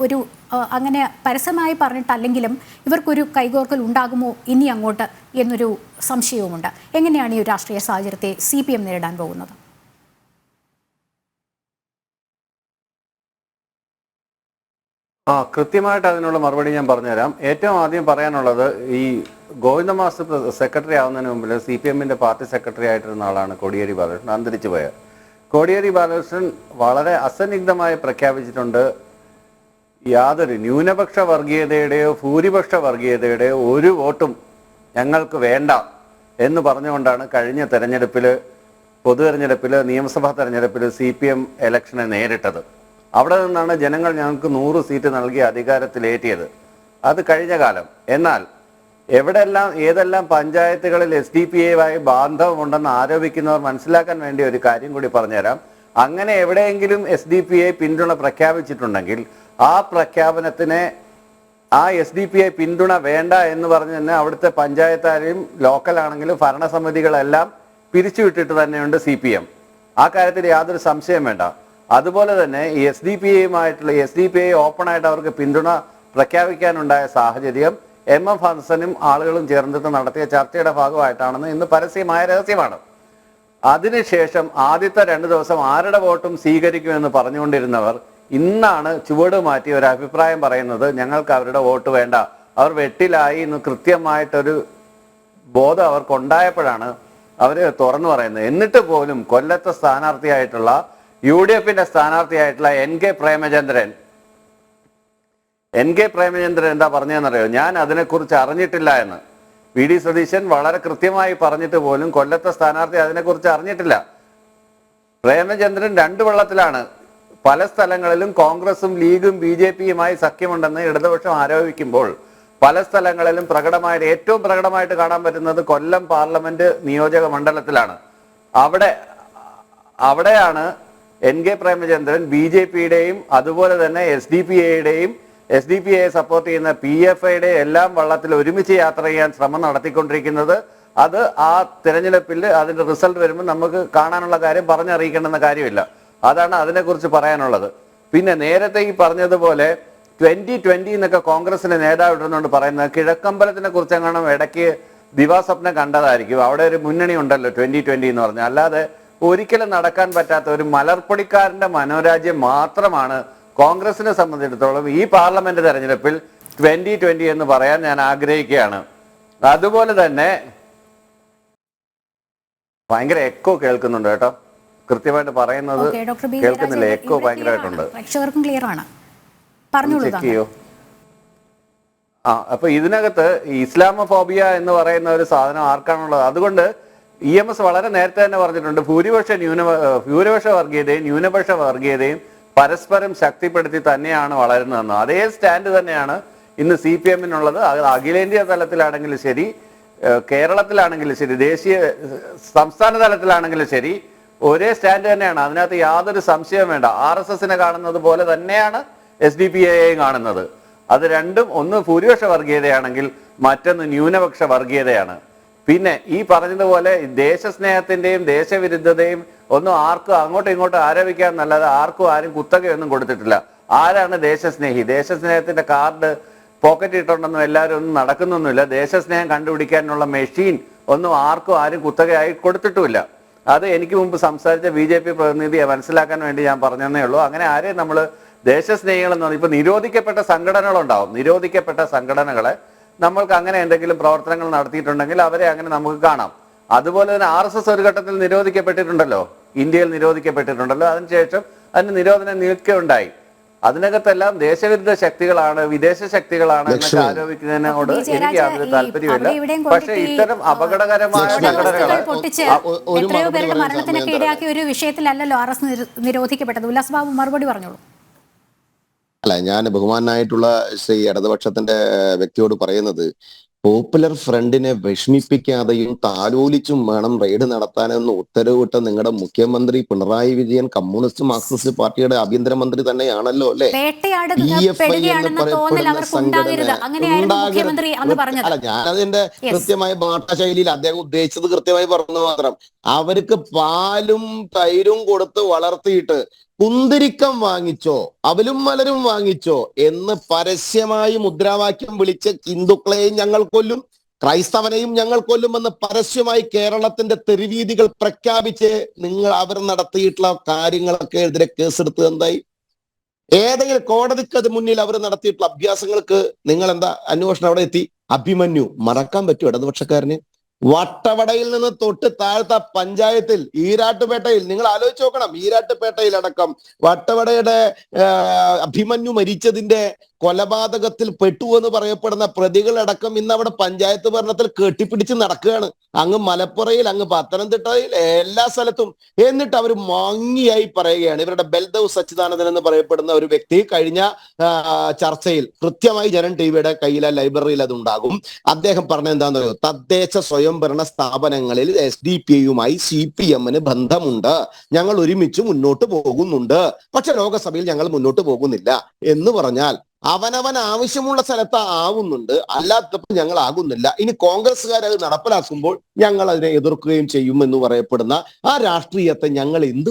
ഒരു അങ്ങനെ പരസ്യമായി പറഞ്ഞിട്ടല്ലെങ്കിലും ഇവർക്കൊരു കൈകോർക്കൽ ഉണ്ടാകുമോ ഇനി അങ്ങോട്ട് എന്നൊരു സംശയവുമുണ്ട്. എങ്ങനെയാണ് ഈ ഒരു രാഷ്ട്രീയ സാഹചര്യത്തെ CPM നേരിടാൻ പോകുന്നത്? കൃത്യമായിട്ട് അതിനുള്ള മറുപടി ഞാൻ പറഞ്ഞുതരാം. ഏറ്റവും ആദ്യം പറയാനുള്ളത്, ഈ ഗോവിന്ദ മാസ്റ്റർ സെക്രട്ടറി ആവുന്നതിന് മുമ്പിൽ CPMന്റെ പാർട്ടി സെക്രട്ടറി ആയിട്ടിരുന്ന ആളാണ് കോടിയേരി ബാലകൃഷ്ണൻ. അന്തരിച്ചു പോയ കോടിയേരി ബാലകൃഷ്ണൻ വളരെ അസന്നിഗ്ധമായി പ്രഖ്യാപിച്ചിട്ടുണ്ട്, യാതൊരു ന്യൂനപക്ഷ വർഗീയതയുടെയോ ഭൂരിപക്ഷ വർഗീയതയുടെയോ ഒരു വോട്ടും ഞങ്ങൾക്ക് വേണ്ട എന്ന് പറഞ്ഞുകൊണ്ടാണ് കഴിഞ്ഞ തെരഞ്ഞെടുപ്പിൽ, പൊതു തെരഞ്ഞെടുപ്പിൽ, നിയമസഭാ തെരഞ്ഞെടുപ്പിൽ CPM ഇലക്ഷനെ നേരിട്ടത്. അവിടെ നിന്നാണ് ജനങ്ങൾ ഞങ്ങൾക്ക് 100 സീറ്റ് നൽകി അധികാരത്തിലേറ്റിയത്. അത് കഴിഞ്ഞ കാലം. എന്നാൽ ഏതെല്ലാം പഞ്ചായത്തുകളിൽ SDPIയുമായി ബാന്ധവമുണ്ടെന്ന് ആരോപിക്കുന്നവർ മനസ്സിലാക്കാൻ വേണ്ടി ഒരു കാര്യം കൂടി പറഞ്ഞുതരാം. അങ്ങനെ എവിടെയെങ്കിലും SDPI പിന്തുണ പ്രഖ്യാപിച്ചിട്ടുണ്ടെങ്കിൽ ആ പ്രഖ്യാപനത്തിന് ആ SDPI പിന്തുണ വേണ്ട എന്ന് പറഞ്ഞ് തന്നെ അവിടുത്തെ പഞ്ചായത്താരെയും ലോക്കലാണെങ്കിലും ഭരണസമിതികളെല്ലാം പിരിച്ചുവിട്ടിട്ട് തന്നെയുണ്ട് CPM. ആ കാര്യത്തിൽ യാതൊരു സംശയം വേണ്ട. അതുപോലെ തന്നെ ഈ SDPI ഓപ്പണായിട്ട് അവർക്ക് പിന്തുണ പ്രഖ്യാപിക്കാനുണ്ടായ സാഹചര്യം MF ഹസനും ആളുകളും ചേർന്നിട്ട് നടത്തിയ ചർച്ചയുടെ ഭാഗമായിട്ടാണെന്ന് ഇന്ന് പരസ്യമായ രഹസ്യമാണ്. അതിനുശേഷം ആദ്യത്തെ 2 ദിവസം ആരുടെ വോട്ടും സ്വീകരിക്കുമെന്ന് പറഞ്ഞുകൊണ്ടിരുന്നവർ ഇന്നാണ് ചുവട് മാറ്റി ഒരു അഭിപ്രായം പറയുന്നത്, ഞങ്ങൾക്ക് അവരുടെ വോട്ട് വേണ്ട, അവർ വെട്ടിലായി എന്ന് കൃത്യമായിട്ടൊരു ബോധം അവർക്കുണ്ടായപ്പോഴാണ് അവർ തുറന്നു പറയുന്നത്. എന്നിട്ട് പോലും കൊല്ലത്തെ സ്ഥാനാർത്ഥിയായിട്ടുള്ള UDFന്റെ സ്ഥാനാർത്ഥിയായിട്ടുള്ള NK പ്രേമചന്ദ്രൻ എന്താ പറഞ്ഞതെന്നറിയോ? ഞാൻ അതിനെക്കുറിച്ച് അറിഞ്ഞിട്ടില്ല എന്ന്. VD സതീശൻ വളരെ കൃത്യമായി പറഞ്ഞിട്ട് പോലും കൊല്ലത്തെ സ്ഥാനാർത്ഥി അതിനെക്കുറിച്ച് അറിഞ്ഞിട്ടില്ല. പ്രേമചന്ദ്രൻ 2 വെള്ളത്തിലാണ്. പല സ്ഥലങ്ങളിലും കോൺഗ്രസും ലീഗും BJPയുമായി സഖ്യമുണ്ടെന്ന് ഇടതുപക്ഷം ആരോപിക്കുമ്പോൾ പല സ്ഥലങ്ങളിലും ഏറ്റവും പ്രകടമായിട്ട് കാണാൻ പറ്റുന്നത് കൊല്ലം പാർലമെന്റ് നിയോജക മണ്ഡലത്തിലാണ്. അവിടെയാണ് NK പ്രേമചന്ദ്രൻ BJPയുടെയും അതുപോലെ തന്നെ SDPIയെ സപ്പോർട്ട് ചെയ്യുന്ന PFIയുടെ എല്ലാം വള്ളത്തിൽ ഒരുമിച്ച് യാത്ര ചെയ്യാൻ ശ്രമം നടത്തിക്കൊണ്ടിരിക്കുന്നത്. അത് ആ തിരഞ്ഞെടുപ്പിൽ അതിന്റെ റിസൾട്ട് വരുമ്പോൾ നമുക്ക് കാണാനുള്ള കാര്യം പറഞ്ഞറിയിക്കേണ്ടെന്ന കാര്യമില്ല. അതാണ് അതിനെക്കുറിച്ച് പറയാനുള്ളത്. പിന്നെ നേരത്തെ ഈ പറഞ്ഞതുപോലെ 2020 എന്നൊക്കെ കോൺഗ്രസിന്റെ നേതാവ് ഇടുന്നുണ്ട് പറയുന്നത്, കിഴക്കമ്പലത്തിനെ കുറിച്ച് എങ്ങനെ ഇടയ്ക്ക് ദിവാസ്വപ്നം കണ്ടതായിരിക്കും. അവിടെ ഒരു മുന്നണി ഉണ്ടല്ലോ 2020 എന്ന് പറഞ്ഞാൽ. അല്ലാതെ ഒരിക്കലും നടക്കാൻ പറ്റാത്ത ഒരു മലർപ്പൊടിക്കാരന്റെ മനോരാജ്യം മാത്രമാണ് കോൺഗ്രസിനെ സംബന്ധിച്ചിടത്തോളം ഈ പാർലമെന്റ് തെരഞ്ഞെടുപ്പിൽ 2020 എന്ന് പറയാൻ ഞാൻ ആഗ്രഹിക്കുകയാണ്. അതുപോലെ തന്നെ ഭയങ്കര എക്കോ കേൾക്കുന്നുണ്ട് കേട്ടോ, കൃത്യമായിട്ട് പറയുന്നത് കേൾക്കുന്നില്ല, എക്കോ ഭയങ്കരമായിട്ടുണ്ട്. ചെക്ക് ചെയ്യോ? അപ്പൊ ഇതിനകത്ത് ഇസ്ലാമോഫോബിയ എന്ന് പറയുന്ന ഒരു സാധനം ആർക്കാണുള്ളത്? അതുകൊണ്ട് EMS വളരെ നേരത്തെ തന്നെ പറഞ്ഞിട്ടുണ്ട്, ഭൂരിപക്ഷ വർഗീയതയും ന്യൂനപക്ഷ വർഗീയതയും പരസ്പരം ശക്തിപ്പെടുത്തി തന്നെയാണ് വളരുന്നതെന്ന്. അതേ സ്റ്റാൻഡ് തന്നെയാണ് ഇന്ന് CPM-നുള്ളത്. അത് അഖിലേന്ത്യാ തലത്തിലാണെങ്കിലും ശരി, കേരളത്തിലാണെങ്കിലും ശരി, സംസ്ഥാന തലത്തിലാണെങ്കിലും ശരി, ഒരേ സ്റ്റാൻഡ് തന്നെയാണ്. അതിനകത്ത് യാതൊരു സംശയവും വേണ്ട. RSSനെ കാണുന്നത് പോലെ തന്നെയാണ് SDPI കാണുന്നത്. അത് രണ്ടും, ഒന്ന് ഭൂരിപക്ഷ വർഗീയതയാണെങ്കിൽ മറ്റൊന്ന് ന്യൂനപക്ഷ വർഗീയതയാണ്. പിന്നെ ഈ പറഞ്ഞതുപോലെ ദേശസ്നേഹത്തിന്റെയും ദേശവിരുദ്ധതയും ഒന്നും ആർക്കും അങ്ങോട്ടും ഇങ്ങോട്ടും ആരോപിക്കാൻ നല്ലത് ആർക്കും ആരും കുത്തകയൊന്നും കൊടുത്തിട്ടില്ല. ആരാണ് ദേശസ്നേഹി? ദേശസ്നേഹത്തിന്റെ കാർഡ് പോക്കറ്റ് ഇട്ടുണ്ടെന്നും എല്ലാവരും ഒന്നും നടക്കുന്നൊന്നുമില്ല. ദേശസ്നേഹം കണ്ടുപിടിക്കാനുള്ള മെഷീൻ ഒന്നും ആരും കുത്തകയായി കൊടുത്തിട്ടുമില്ല. അത് എനിക്ക് മുമ്പ് സംസാരിച്ച BJP പ്രതിനിധിയെ മനസ്സിലാക്കാൻ വേണ്ടി ഞാൻ പറഞ്ഞതേ ഉള്ളൂ. അങ്ങനെ ആരെയും നമ്മൾ ദേശസ്നേഹികളെന്ന് പറഞ്ഞാൽ ഇപ്പൊ നിരോധിക്കപ്പെട്ട സംഘടനകളുണ്ടാവും. നിരോധിക്കപ്പെട്ട സംഘടനകളെ നമ്മൾക്ക് അങ്ങനെ എന്തെങ്കിലും പ്രവർത്തനങ്ങൾ നടത്തിയിട്ടുണ്ടെങ്കിൽ അവരെ അങ്ങനെ നമുക്ക് കാണാം. അതുപോലെ തന്നെ RSS ഒരു ഘട്ടത്തിൽ നിരോധിക്കപ്പെട്ടിട്ടുണ്ടല്ലോ, ഇന്ത്യയിൽ നിരോധിക്കപ്പെട്ടിട്ടുണ്ടല്ലോ. അതിനുശേഷം അതിന് നിരോധനം നീക്കുകയുണ്ടായി. അതിനകത്തെല്ലാം ദേശവിരുദ്ധ ശക്തികളാണ്, വിദേശ ശക്തികളാണ് എന്നൊക്കെ ആരോപിക്കുന്നതിനോട് എനിക്ക് യാതൊരു താല്പര്യമില്ല. പക്ഷെ ഇത്തരം അപകടകരമായ സംഘടനകളെ എത്രയോ പേരുടെ മരണത്തിനൊക്കെ ഇടയാക്കിയ ഒരു വിഷയത്തിലല്ലല്ലോ RS നിരോധിക്കപ്പെട്ടത്. ഉല്ലാസ് ബാബു മറുപടി പറഞ്ഞോളൂ. അല്ല, ഞാൻ ബഹുമാനായിട്ടുള്ള ശ്രീ ഇടതുപക്ഷത്തിന്റെ വ്യക്തിയോട് പറയുന്നത്, പോപ്പുലർ ഫ്രണ്ടിനെ വിഷമിപ്പിക്കാതെയും താലോലിച്ചും വേണം റെയ്ഡ് നടത്താനെന്ന് ഉത്തരവിട്ട നിങ്ങളുടെ മുഖ്യമന്ത്രി പിണറായി വിജയൻ കമ്മ്യൂണിസ്റ്റ് മാർക്സിസ്റ്റ് പാർട്ടിയുടെ ആഭ്യന്തരമന്ത്രി തന്നെയാണല്ലോ അല്ലെ? അല്ല, ഞാനതിന്റെ കൃത്യമായ ഭാഷാശൈലിയിൽ അദ്ദേഹം ഉദ്ദേശിച്ചത് കൃത്യമായി പറഞ്ഞു മാത്രം. അവർക്ക് പാലും തൈരും കൊടുത്ത് വളർത്തിയിട്ട് കുന്തിരിക്കം വാങ്ങിച്ചോ അവലും മലരും വാങ്ങിച്ചോ എന്ന് പരസ്യമായി മുദ്രാവാക്യം വിളിച്ച് ഹിന്ദുക്കളെയും ഞങ്ങൾ കൊല്ലും, ക്രൈസ്തവനെയും ഞങ്ങൾ കൊല്ലുമെന്ന് പരസ്യമായി കേരളത്തിന്റെ തെരുവീതികൾ പ്രഖ്യാപിച്ച് അവർ നടത്തിയിട്ടുള്ള കാര്യങ്ങളൊക്കെ എതിരെ കേസെടുത്ത് എന്തായി? ഏതെങ്കിലും കോടതിക്ക് അത് മുന്നിൽ അവർ നടത്തിയിട്ടുള്ള അഭ്യാസങ്ങൾക്ക് നിങ്ങൾ എന്താ അന്വേഷണം അവിടെ എത്തി? അഭിമന്യു മറക്കാൻ പറ്റുമോ ഇടതുപക്ഷക്കാരന്? വട്ടവടയിൽ നിന്ന് തൊട്ട് താഴത്തെ പഞ്ചായത്തിൽ ഈരാട്ടുപേട്ടയിൽ നിങ്ങൾ ആലോചിച്ച് നോക്കണം. ഈരാട്ടുപേട്ടയിൽ അടക്കം വട്ടവടയുടെ അഭിമന്യു മരിച്ചതിന്റെ കൊലപാതകത്തിൽ പെട്ടു എന്ന് പറയപ്പെടുന്ന പ്രതികളടക്കം ഇന്ന് അവിടെ പഞ്ചായത്ത് ഭരണത്തിൽ കെട്ടിപ്പിടിച്ച് നടക്കുകയാണ്. അങ്ങ് മലപ്പുറയിൽ, അങ്ങ് പത്തനംതിട്ടയിൽ, എല്ലാ സ്ഥലത്തും. എന്നിട്ട് അവർ മങ്ങിയായി പറയുകയാണ്. ഇവരുടെ ബൽദേവ് സച്ചിദാനന്ദൻ എന്ന് പറയപ്പെടുന്ന ഒരു വ്യക്തി കഴിഞ്ഞ ചർച്ചയിൽ കൃത്യമായി ജനം ടിവിയുടെ കയ്യിലെ ലൈബ്രറിയിൽ അത് ഉണ്ടാകും. അദ്ദേഹം പറഞ്ഞ എന്താണെന്ന് പറയുക, തദ്ദേശ സ്വയംഭരണ സ്ഥാപനങ്ങളിൽ SDPI-യുമായി CPM-ന് ബന്ധമുണ്ട്, ഞങ്ങൾ ഒരുമിച്ച് മുന്നോട്ട് പോകുന്നുണ്ട്, പക്ഷെ ലോകസഭയിൽ ഞങ്ങൾ മുന്നോട്ട് പോകുന്നില്ല എന്ന് പറഞ്ഞാൽ അവനവൻ ആവശ്യമുള്ള സ്ഥലത്ത് ആവുന്നുണ്ട്, അല്ലാത്തപ്പോൾ ഞങ്ങൾ ആകുന്നില്ല. ഇനി കോൺഗ്രസ്സുകാർ അത് നടപ്പിലാക്കുമ്പോൾ ഞങ്ങൾ അതിനെ എതിർക്കുകയും ചെയ്യും എന്ന് പറയപ്പെടുന്ന ആ രാഷ്ട്രീയത്തെ ഞങ്ങൾ എന്ത്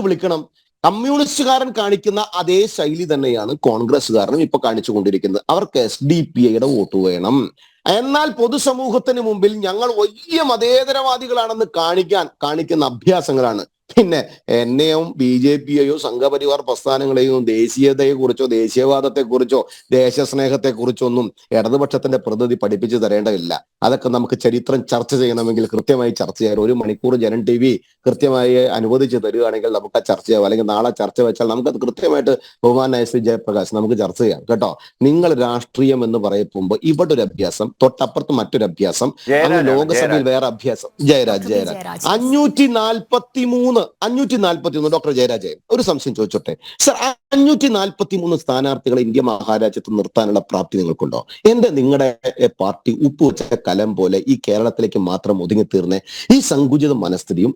വിളിക്കണം? കമ്മ്യൂണിസ്റ്റുകാരൻ കാണിക്കുന്ന അതേ ശൈലി തന്നെയാണ് കോൺഗ്രസ്സുകാരനും ഇപ്പൊ കാണിച്ചുകൊണ്ടിരിക്കുന്നത്. അവർക്ക് SDPI-യുടെ വോട്ട് വേണം. എന്നാൽ പൊതുസമൂഹത്തിന് മുമ്പിൽ ഞങ്ങൾ വലിയ മതേതരവാദികളാണെന്ന് കാണിക്കുന്ന അഭ്യാസങ്ങളാണ്. പിന്നെ എന്നെയും BJP-യെയോ സംഘപരിവാർ പ്രസ്ഥാനങ്ങളെയോ ദേശീയതയെ കുറിച്ചോ ദേശീയവാദത്തെ കുറിച്ചോ ദേശസ്നേഹത്തെ കുറിച്ചോ ഒന്നും ഇടതുപക്ഷത്തിന്റെ പ്രതിനിധി പഠിപ്പിച്ചു തരേണ്ടതില്ല. അതൊക്കെ നമുക്ക് ചരിത്രം ചർച്ച ചെയ്യണമെങ്കിൽ കൃത്യമായി ചർച്ച ചെയ്യാം. 1 മണിക്കൂർ ജനം TV കൃത്യമായി അനുവദിച്ച് തരികയാണെങ്കിൽ നമുക്ക് ആ ചർച്ച ചെയ്യാം. അല്ലെങ്കിൽ നാളെ ചർച്ച വെച്ചാൽ നമുക്കത് കൃത്യമായിട്ട് ബഹുമാനായ ശ്രീ ജയപ്രകാശ് നമുക്ക് ചർച്ച ചെയ്യാം കേട്ടോ. നിങ്ങൾ രാഷ്ട്രീയം എന്ന് പറയുമ്പോൾ ഇവിടെ ഒരു അഭ്യാസം, തൊട്ടപ്പുറത്ത് മറ്റൊരു അഭ്യാസം, ലോകസഭയിൽ വേറെ അഭ്യാസം. ജയരാജ് 543 ഡോക്ടർ ജയരാജൻ ഒരു സംശയം ചോദിച്ചോട്ടെ സർ, 543 സ്ഥാനാർത്ഥികളെ ഇന്ത്യ മഹാരാജ്യത്ത് നിർത്താനുള്ള പ്രാപ്തി നിങ്ങൾക്കുണ്ടോ? നിങ്ങളുടെ പാർട്ടി ഉപ്പുവെച്ച കലം പോലെ ഈ കേരളത്തിലേക്ക് മാത്രം ഒതുങ്ങി തീർന്നേ ഈ സങ്കുചിത മനസ്ഥിതിയും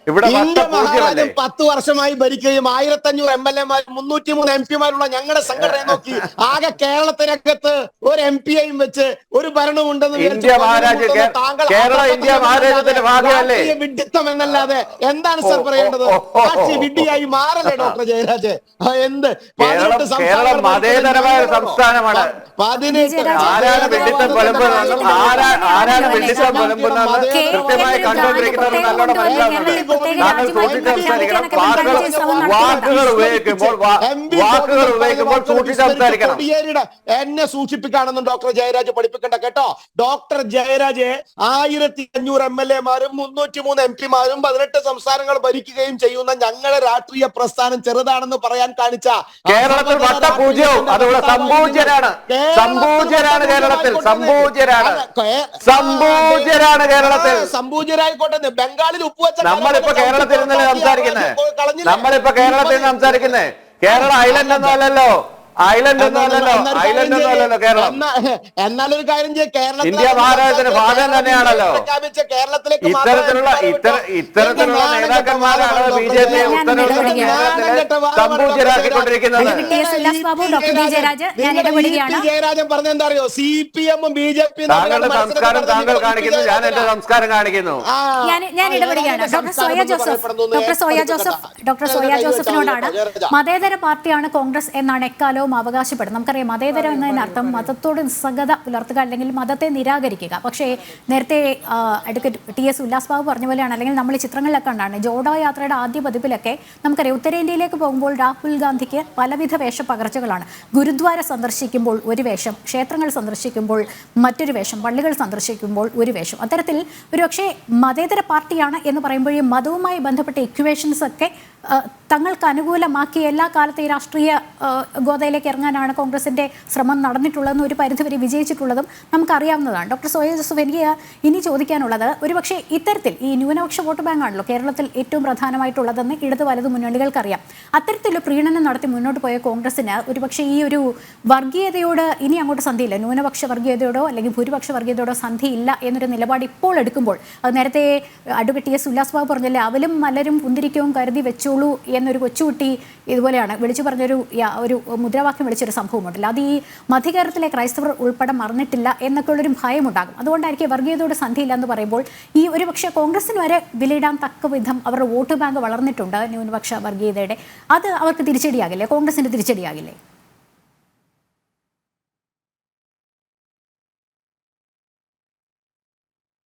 ഇന്ത്യ മഹാരാജ്യം 10 വർഷമായി ഭരിക്കുകയും 1500 MLA-മാരും 303 MP-മാരുള്ള ഞങ്ങളുടെ സംഘടനയെ നോക്കി ആകെ കേരളത്തിനകത്ത് ഒരു MP-യും വെച്ച് ഒരു ഭരണമുണ്ടെന്ന് വിഡിത്തം എന്നല്ലാതെ എന്താണ് സർ പറയേണ്ടത്? വിഡ്ഢിയായി മാറല്ലേ ഡോക്ടർ ജയരാജ്? എന്ത് 18 സംസ്ഥാനമാണ്. എന്നെ സൂക്ഷിപ്പിക്കാണെന്നും ഡോക്ടർ ജയരാജ് പഠിപ്പിക്കണ്ട കേട്ടോ. ഡോക്ടർ ജയരാജ് 1500 MLA-മാരും 303 MP-മാരും 18 സംസ്ഥാനങ്ങൾ ഭരിക്കുകയും ചെയ്യുന്ന ഞങ്ങളുടെ രാഷ്ട്രീയ പ്രസ്ഥാനം ചെറുതാണെന്ന് പറയാൻ കാണിച്ച കേരളത്തിൽ സമ്പൂജ്യരായിക്കോട്ടെ. ബംഗാളിൽ ഉപ്പുവെച്ച നമ്മളിപ്പോ കേരളത്തിൽ നിന്നല്ലേ സംസാരിക്കുന്നേ, നമ്മളിപ്പോ കേരളത്തിൽ നിന്ന് സംസാരിക്കുന്നേ. കേരള ഐലൻഡ് ഒന്നും അല്ലല്ലോ, ഐലൻഡ് ഒന്നും അല്ലല്ലോ കേരളം. എന്നാലൊരു കാര്യം ചെയ്യ, ഇന്ത്യ മഹാരാജ്യത്തിന് ഭാഗം തന്നെയാണല്ലോ. ഇത്തരത്തിലുള്ള നേതാക്കന്മാരാണ് ബി ജെ പി സംഭൂജരാക്കിക്കൊണ്ടിരിക്കുന്നത്. ജയരാജൻ പറഞ്ഞ എന്താ അറിയോ, CPM-ഉം BJP താങ്കളുടെ സംസ്കാരം താങ്കൾ കാണിക്കുന്നു, ഞാൻ എന്റെ സംസ്കാരം കാണിക്കുന്നു. ഞാൻ ഇടപെടുകയാണ്. Doctor soya ജോസഫിനോടാണ്. മതേതര പാർട്ടിയാണ് കോൺഗ്രസ് എന്നാണ് എക്കാലവും അവകാശപ്പെടുന്നത്. നമുക്കറിയാം മതേതരം എന്നതിനർത്ഥം മതത്തോട് നിസ്സംഗത പുലർത്തുക അല്ലെങ്കിൽ മതത്തെ നിരാകരിക്കുക. പക്ഷേ നേരത്തെ അഡ്വക്കേറ്റ് TS ഉല്ലാസ് ബാബു പറഞ്ഞ പോലെയാണ്, അല്ലെങ്കിൽ നമ്മൾ ഈ ചിത്രങ്ങളിലൊക്കെ ഉണ്ടാണ് ജോഡോ യാത്രയുടെ ആദ്യ പതിപ്പിലൊക്കെ നമുക്കറിയാം ഉത്തരേന്ത്യയിലേക്ക് പോകുമ്പോൾ രാഹുൽ ഗാന്ധിക്ക് പലവിധ വേഷപ്പകർച്ചകളാണ്. ഗുരുദ്വാര സന്ദർശിക്കുമ്പോൾ ഒരു വേഷം, ക്ഷേത്രങ്ങൾ സന്ദർശിക്കുമ്പോൾ മറ്റൊരു വേഷം, പള്ളികൾ സന്ദർശിക്കുമ്പോൾ ഒരു വേഷം. അത്തരത്തിൽ ഒരുപക്ഷെ മതേതര പാർട്ടിയാണ് എന്ന് പറയുമ്പോൾ ഈ മതവുമായി ബന്ധപ്പെട്ട ഇക്വേഷൻസ് ഒക്കെ തങ്ങൾക്ക് അനുകൂലമാക്കി എല്ലാ കാലത്തെ ഈ രാഷ്ട്രീയ ഗോതയിലേക്ക് ഇറങ്ങാനാണ് കോൺഗ്രസിന്റെ ശ്രമം നടന്നിട്ടുള്ളതെന്ന് ഒരു പരിധിവരെ വിജയിച്ചിട്ടുള്ളതും നമുക്കറിയാവുന്നതാണ്. ഡോക്ടർ സോയ ജോസഫ്, എനിക്ക് ഇനി ചോദിക്കാനുള്ളത്, ഒരുപക്ഷെ ഇത്തരത്തിൽ ഈ ന്യൂനപക്ഷ വോട്ട് ബാങ്കാണല്ലോ കേരളത്തിൽ ഏറ്റവും പ്രധാനമായിട്ടുള്ളതെന്ന് ഇടത് വലത് മുന്നണികൾക്കറിയാം. അത്തരത്തിലുള്ള പ്രീണനം നടത്തി മുന്നോട്ട് പോയ കോൺഗ്രസിന് ഒരുപക്ഷെ ഈ ഒരു വർഗീയതയോട് ഇനി അങ്ങോട്ട് സന്ധിയില്ല, ന്യൂനപക്ഷ വർഗീയതയോടോ അല്ലെങ്കിൽ ഭൂരിപക്ഷ വർഗീയതയോടോ സന്ധിയില്ല എന്നൊരു നിലപാട് ഇപ്പോൾ എടുക്കുമ്പോൾ, അത് നേരത്തെ അഡ്വക്കേറ്റ് TS ഉല്ലാസ് ബാബു പറഞ്ഞല്ലേ, അവലും മലരും കുന്തിരിക്കവും കരുതി വെച്ചോളൂ എന്നൊരു കൊച്ചുകുട്ടി ഇതുപോലെയാണ് വിളിച്ചു പറഞ്ഞൊരു ഒരു മുദ്രാവാക്യം വിളിച്ചൊരു സംഭവമുണ്ടല്ലോ. അത് ഈ മധ്യകേരളത്തിലെ ക്രൈസ്തവർ ഉൾപ്പെടെ മറന്നിട്ടില്ല എന്നൊക്കെ ഉള്ളൊരു ഭയമുണ്ടാകും. അതുകൊണ്ടായിരിക്കും വർഗീയതയോട് സന്ധിയില്ല എന്ന് പറയുമ്പോൾ ഈ ഒരു പക്ഷേ കോൺഗ്രസിന് വരെ വിലയിടാൻ തക്ക വിധം അവരുടെ വോട്ട് ബാങ്ക് വളർന്നിട്ടുണ്ട് ന്യൂനപക്ഷ വർഗീയതയുടെ. അത് അവർക്ക് തിരിച്ചടിയാകില്ലേ, കോൺഗ്രസിന്റെ തിരിച്ചടിയാകില്ലേ?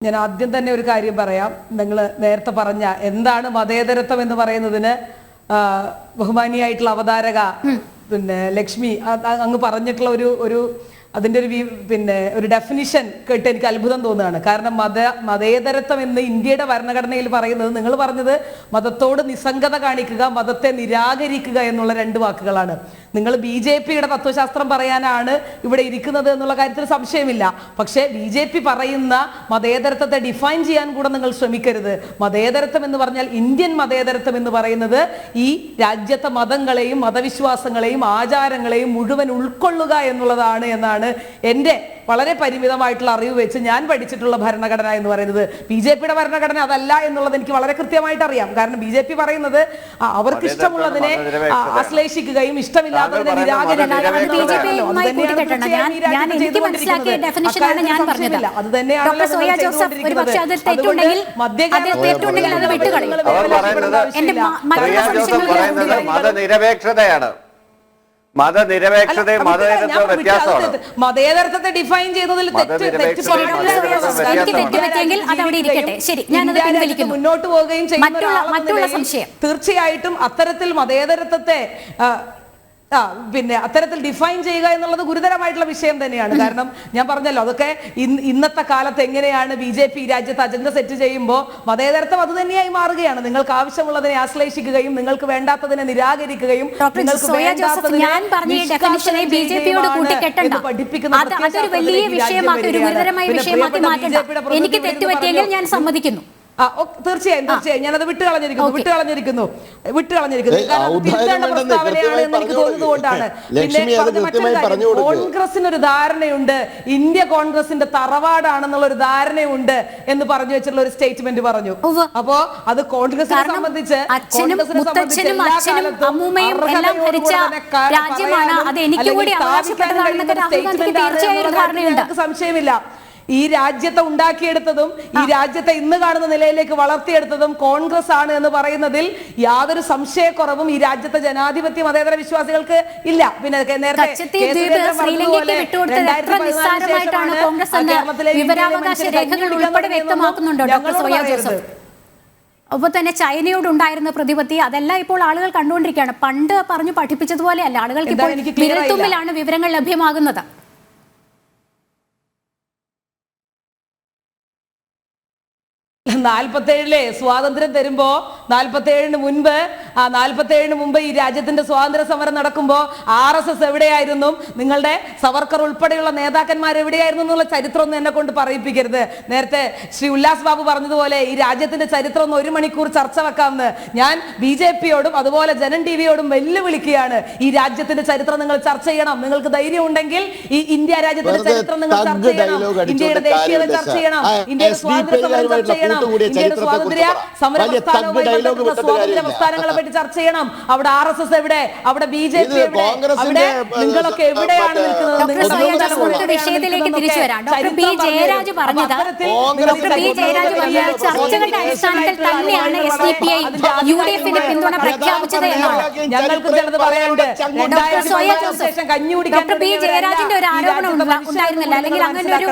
ഞാൻ ആദ്യം തന്നെ ഒരു കാര്യം പറയാം. നിങ്ങൾ നേരത്തെ പറഞ്ഞ എന്താണ് മതേതരത്വം എന്ന് പറയുന്നതിന് ബഹുമാനിയായിട്ടുള്ള അവതാരക ലക്ഷ്മി അങ്ങ് പറഞ്ഞിട്ടുള്ള ഒരു അതിൻ്റെ ഒരു ഡെഫിനിഷൻ കേട്ട് എനിക്ക് അത്ഭുതം തോന്നുകയാണ്. കാരണം മതേതരത്വം എന്ന് ഇന്ത്യയുടെ ഭരണഘടനയിൽ പറയുന്നത്, നിങ്ങൾ പറഞ്ഞത് മതത്തോട് നിസ്സംഗത കാണിക്കുക, മതത്തെ നിരാകരിക്കുക എന്നുള്ള 2 വാക്കുകളാണ്. നിങ്ങൾ BJP-യുടെ തത്വശാസ്ത്രം പറയാനാണ് ഇവിടെ ഇരിക്കുന്നത് എന്നുള്ള കാര്യത്തിൽ സംശയമില്ല. പക്ഷേ BJP പറയുന്ന മതേതരത്വത്തെ ഡിഫൈൻ ചെയ്യാൻ കൂടെ നിങ്ങൾ ശ്രമിക്കരുത്. മതേതരത്വം എന്ന് പറഞ്ഞാൽ, ഇന്ത്യൻ മതേതരത്വം എന്ന് പറയുന്നത് ഈ രാജ്യത്തെ മതങ്ങളെയും മതവിശ്വാസങ്ങളെയും ആചാരങ്ങളെയും മുഴുവൻ ഉൾക്കൊള്ളുക എന്നുള്ളതാണ് എന്നാണ് എൻ്റെ വളരെ പരിമിതമായിട്ടുള്ള അറിവ് വെച്ച് ഞാൻ പഠിച്ചിട്ടുള്ള ഭരണഘടന എന്ന് പറയുന്നത്. BJP-യുടെ ഭരണഘടന അതല്ല എന്നുള്ളത് എനിക്ക് വളരെ കൃത്യമായിട്ട് അറിയാം. കാരണം BJP പറയുന്നത് അവർക്ക് ഇഷ്ടമുള്ളതിനെ ആശ്ലേഷിക്കുകയും ഇഷ്ടമില്ലാത്തതിനെ നിരാകരിക്കുകയും അത് മതനിരപേക്ഷതയാണ്. മതനിരപേക്ഷതയും മതേതരത്വവും വ്യത്യാസമാണ്. മതേതരത്വത്തെ ഡിഫൈൻ ചെയ്യുന്നതിൽ മുന്നോട്ട് പോവുകയും ചെയ്യുന്ന തീർച്ചയായിട്ടും അത്തരത്തിൽ മതേതരത്വത്തെ അത്തരത്തിൽ ഡിഫൈൻ ചെയ്യുക എന്നുള്ളത് ഗുരുതരമായിട്ടുള്ള വിഷയം തന്നെയാണ്. കാരണം ഞാൻ പറഞ്ഞല്ലോ, അതൊക്കെ ഇന്നത്തെ കാലത്ത് എങ്ങനെയാണ് BJP രാജ്യത്ത് അജണ്ട സെറ്റ് ചെയ്യുമ്പോൾ മതേതരത്വം അത് തന്നെയായി മാറുകയാണ്. നിങ്ങൾക്ക് ആവശ്യമുള്ളതിനെ ആശ്ലേഷിക്കുകയും നിങ്ങൾക്ക് വേണ്ടാത്തതിനെ നിരാകരിക്കുകയും നിങ്ങൾക്ക് വേണ്ടാത്തതിനെ തീർച്ചയായും ഞാനത് വിട്ടുകളഞ്ഞിരിക്കുന്നു. പ്രസ്താവനയാണ് എന്ന് എനിക്ക് തോന്നുന്നതുകൊണ്ടാണ്. പിന്നെ കോൺഗ്രസിനൊരു ധാരണയുണ്ട്, ഇന്ത്യ കോൺഗ്രസിന്റെ തറവാടാണെന്നുള്ള ഒരു ധാരണയുണ്ട് എന്ന് പറഞ്ഞു വെച്ചിട്ടുള്ള ഒരു സ്റ്റേറ്റ്മെന്റ് പറഞ്ഞു. അപ്പോ അത് കോൺഗ്രസിനെ സംബന്ധിച്ച് സംശയമില്ല. ഈ രാജ്യത്തെ ഉണ്ടാക്കിയെടുത്തതും ഈ രാജ്യത്തെ ഇന്ന് കാണുന്ന നിലയിലേക്ക് വളർത്തിയെടുത്തതും കോൺഗ്രസ് ആണ് എന്ന് പറയുന്നതിൽ യാതൊരു സംശയക്കുറവും ഈ രാജ്യത്തെ ജനാധിപത്യ മതേതര വിശ്വാസികൾക്ക് ഇല്ല. പിന്നെ നേരത്തെ ഒപ്പം തന്നെ ചൈനയോടുണ്ടായിരുന്ന പ്രതിപത്തി അതെല്ലാം ഇപ്പോൾ ആളുകൾ കണ്ടുകൊണ്ടിരിക്കുകയാണ്. പണ്ട് പറഞ്ഞു പഠിപ്പിച്ചതുപോലെ അല്ല, ആളുകൾക്ക് ഇപ്പോൾ വിരൽത്തുമ്പിലാണ് വിവരങ്ങൾ ലഭ്യമാകുന്നത്. 47-ലെ സ്വാതന്ത്ര്യം തരുമ്പോ 47 മുമ്പ് ഈ രാജ്യത്തിന്റെ സ്വാതന്ത്ര്യ സമരം നടക്കുമ്പോൾ RSS എവിടെയായിരുന്നു, നിങ്ങളുടെ സവർക്കർ ഉൾപ്പെടെയുള്ള നേതാക്കന്മാർ എവിടെയായിരുന്നു എന്നുള്ള ചരിത്രം ഒന്നും എന്നെ കൊണ്ട് പറയിപ്പിക്കരുത്. നേരത്തെ ശ്രീ ഉല്ലാസ് ബാബു പറഞ്ഞതുപോലെ ഈ രാജ്യത്തിന്റെ ചരിത്രം ഒന്ന് 1 മണിക്കൂർ ചർച്ച വെക്കാമെന്ന് ഞാൻ BJP-യോടും അതുപോലെ ജനൻ TV-യോടും വെല്ലുവിളിക്കുകയാണ്. ഈ രാജ്യത്തിന്റെ ചരിത്രം നിങ്ങൾ ചർച്ച ചെയ്യണം. നിങ്ങൾക്ക് ധൈര്യം ഉണ്ടെങ്കിൽ ഈ ഇന്ത്യ രാജ്യത്തിന്റെ ചരിത്രം നിങ്ങൾ ചർച്ച ചെയ്യണം. ഇന്ത്യയുടെ ദേശീയത ചർച്ച ചെയ്യണം. ഇന്ത്യയുടെ സ്വാതന്ത്ര്യ സമരം ചർച്ച ചെയ്യണം. ഇന്ത്യയുടെ സ്വാതന്ത്ര്യ സമര പ്രസ്ഥാനവുമായി ബന്ധപ്പെട്ട സ്വാതന്ത്ര്യ പ്രസ്ഥാനങ്ങളെ പറ്റി ചർച്ച ചെയ്യണം. അവിടെ RSS എവിടെ, അവിടെ BJP എവിടെ, അവിടെ നിങ്ങളൊക്കെ എവിടെയാണ് നിൽക്കുന്നത്? വിഷയത്തിലേക്ക് തിരിച്ചു വരാം. ഡോക്ടർ പി ജയരാജ് പറഞ്ഞത് ചർച്ചകളുടെ അടിസ്ഥാനത്തിൽ തന്നെയാണ് SDPI UDF-ന്റെ പിന്തുണ പ്രഖ്യാപിച്ചത് എന്നാണ്. ഞങ്ങൾക്ക് ചിലത് പറയാനുണ്ട്. ഡോക്ടർ പി ജയരാജിന്റെ ഒരു ആരോപണം ഉണ്ടായിരുന്നില്ല, അല്ലെങ്കിൽ അങ്ങനെ ഒരു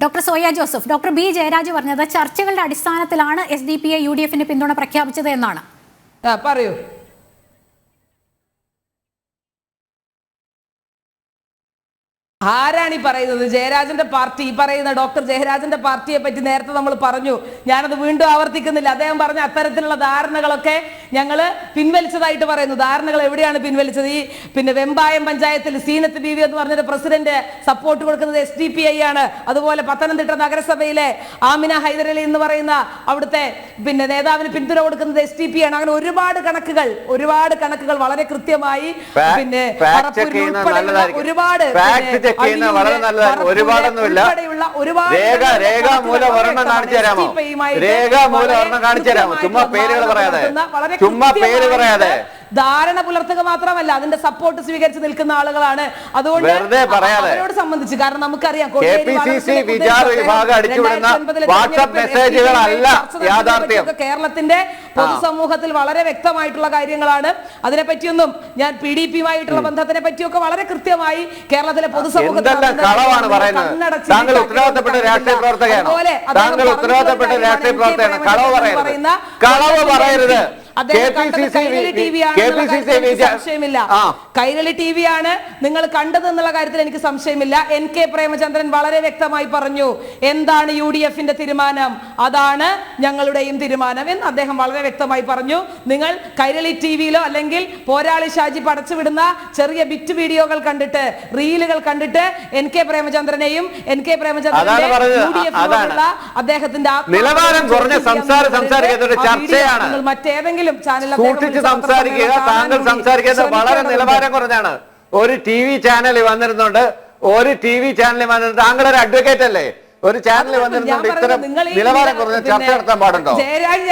doctor Zoya Joseph, doctor B Jayaraj പറഞ്ഞത് ചർച്ചകളുടെ അടിസ്ഥാനത്തിലാണ് SDPI UDF-ന് പിന്തുണ പ്രഖ്യാപിച്ചത് എന്നാണ്. പറയൂ. ആരാണ് ഈ പറയുന്നത്? ജയരാജന്റെ പാർട്ടി, ഈ പറയുന്ന ഡോക്ടർ ജയരാജന്റെ പാർട്ടിയെ പറ്റി നേരത്തെ നമ്മൾ പറഞ്ഞു. ഞാനത് വീണ്ടും ആവർത്തിക്കുന്നില്ല. അദ്ദേഹം പറഞ്ഞ അത്തരത്തിലുള്ള ധാരണകളൊക്കെ ഞങ്ങൾ പിൻവലിച്ചതായിട്ട് പറയുന്നു. ധാരണകൾ എവിടെയാണ് പിൻവലിച്ചത്? ഈ വെമ്പായം പഞ്ചായത്തിൽ സീനത്ത് ബീവി എന്ന് പറഞ്ഞൊരു പ്രസിഡന്റ് സപ്പോർട്ട് കൊടുക്കുന്നത് SDPI ആണ്. അതുപോലെ പത്തനംതിട്ട നഗരസഭയിലെ ആമിന ഹൈദരലി എന്ന് പറയുന്ന അവിടുത്തെ നേതാവിന് പിന്തുണ കൊടുക്കുന്നത് SDPI ആണ്. അങ്ങനെ ഒരുപാട് കണക്കുകൾ വളരെ കൃത്യമായി ഒരുപാട് വളരെ നല്ലതാണ്. ഒരുപാടൊന്നുമില്ല. രേഖാമൂലം ഒരെണ്ണം കാണിച്ചു തരാമോ? രേഖാമൂലം ഒരെണ്ണം കാണിച്ചു തരാമോ? ചുമ്മാ പേരുകൾ പറയാതെ ധാരണ പുലർത്തുക മാത്രമല്ല, അതിന്റെ സപ്പോർട്ട് സ്വീകരിച്ച് നിൽക്കുന്ന ആളുകളാണ്. അതുകൊണ്ട് അവരോട് സംബന്ധിച്ച്, കാരണം നമുക്കറിയാം കേരളത്തിന്റെ പൊതുസമൂഹത്തിൽ വളരെ വ്യക്തമായിട്ടുള്ള കാര്യങ്ങളാണ്. അതിനെപ്പറ്റിയൊന്നും ഞാൻ PDP-യുമായിട്ടുള്ള ബന്ധത്തിനെ പറ്റിയൊക്കെ വളരെ കൃത്യമായി കേരളത്തിലെ പൊതുസമൂഹത്തിൽ കൈരളി TV ആണ് നിങ്ങൾ കണ്ടത് എന്നുള്ള കാര്യത്തിൽ എനിക്ക് സംശയമില്ല. NK പ്രേമചന്ദ്രൻ വളരെ വ്യക്തമായി പറഞ്ഞു എന്താണ് UDF-ന്റെ തീരുമാനം, അതാണ് ഞങ്ങളുടെയും തീരുമാനം എന്ന് അദ്ദേഹം വളരെ വ്യക്തമായി പറഞ്ഞു. നിങ്ങൾ കൈരളി TV-യിലോ അല്ലെങ്കിൽ പോരാളി ഷാജി പടച്ചുവിടുന്ന ചെറിയ ബിറ്റ് വീഡിയോകൾ കണ്ടിട്ട്, റീലുകൾ കണ്ടിട്ട് NK പ്രേമചന്ദ്രനെയും NK പ്രേമചന്ദ്രന്റെ UDF-നോടുള്ള അദ്ദേഹത്തിന്റെ നിലവാരം കുറഞ്ഞ ചർച്ചയാണ്. മറ്റേതെങ്കിലും സൂക്ഷിച്ച് സംസാരിക്കുക. താങ്കൾ സംസാരിക്കുന്നത് വളരെ നിലവാരം കുറഞ്ഞാണ്. ഒരു TV ചാനലിൽ വന്നിരുന്നുണ്ട്, താങ്കളൊരു അഡ്വക്കേറ്റ് അല്ലേ? ഒരു ചാനൽ വന്നിരുന്നുണ്ട്. ഇത്തരം നിലവാരം കുറഞ്ഞ ചർച്ച നടത്താൻ പാടുണ്ടോ? ജയരാജ്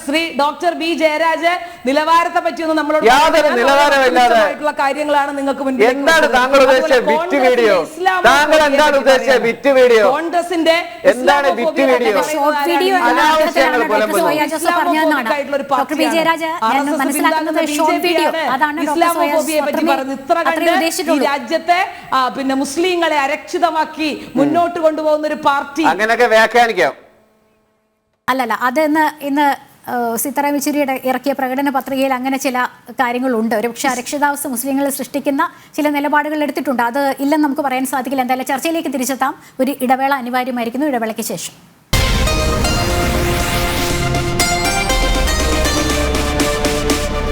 ശ്രീ ഡോക്ടർ ബി ജയരാജ് നിലവാരത്തെ പറ്റിയൊന്നും നമ്മളോട് യാതൊരു നിലവാരമില്ലാതെ കാര്യങ്ങളാണ് നിങ്ങൾക്ക് മുന്നിൽ. എന്താണ് താങ്കൾ ഉദ്ദേശിച്ച ബിറ്റ് വീഡിയോ? താങ്കൾ എന്താണ് ഉദ്ദേശിച്ച ബിറ്റ് വീഡിയോ? കോൺഗ്രസിന്റെ എന്താണ് ബിറ്റ് വീഡിയോ? ഇസ്ലാമോഫോബിയെ പറ്റി പറഞ്ഞ് ഇത്ര കണ്ട് ഈ രാജ്യത്തെ മുസ്ലിങ്ങളെ അരക്ഷിതമാക്കി മുന്നോട്ട് കൊണ്ടുപോകുന്ന പാർട്ടി അങ്ങനെയൊക്കെ വ്യാഖ്യാനിക്കാം. അല്ലല്ല, അത് ഇന്ന് സീതാറാം യെച്ചൂരിയുടെ ഇറക്കിയ പ്രകടന പത്രികയിൽ അങ്ങനെ ചില കാര്യങ്ങളുണ്ട്. ഒരുപക്ഷെ അരക്ഷിതാവസ്ഥ മുസ്ലിങ്ങളിൽ സൃഷ്ടിക്കുന്ന ചില നിലപാടുകൾ എടുത്തിട്ടുണ്ട്. അത് ഇല്ലെന്ന് നമുക്ക് പറയാൻ സാധിക്കില്ല. എന്തായാലും ചർച്ചയിലേക്ക് തിരിച്ചെത്താം. ഒരു ഇടവേള അനിവാര്യമായിരിക്കുന്നു. ഇടവേളയ്ക്ക് ശേഷം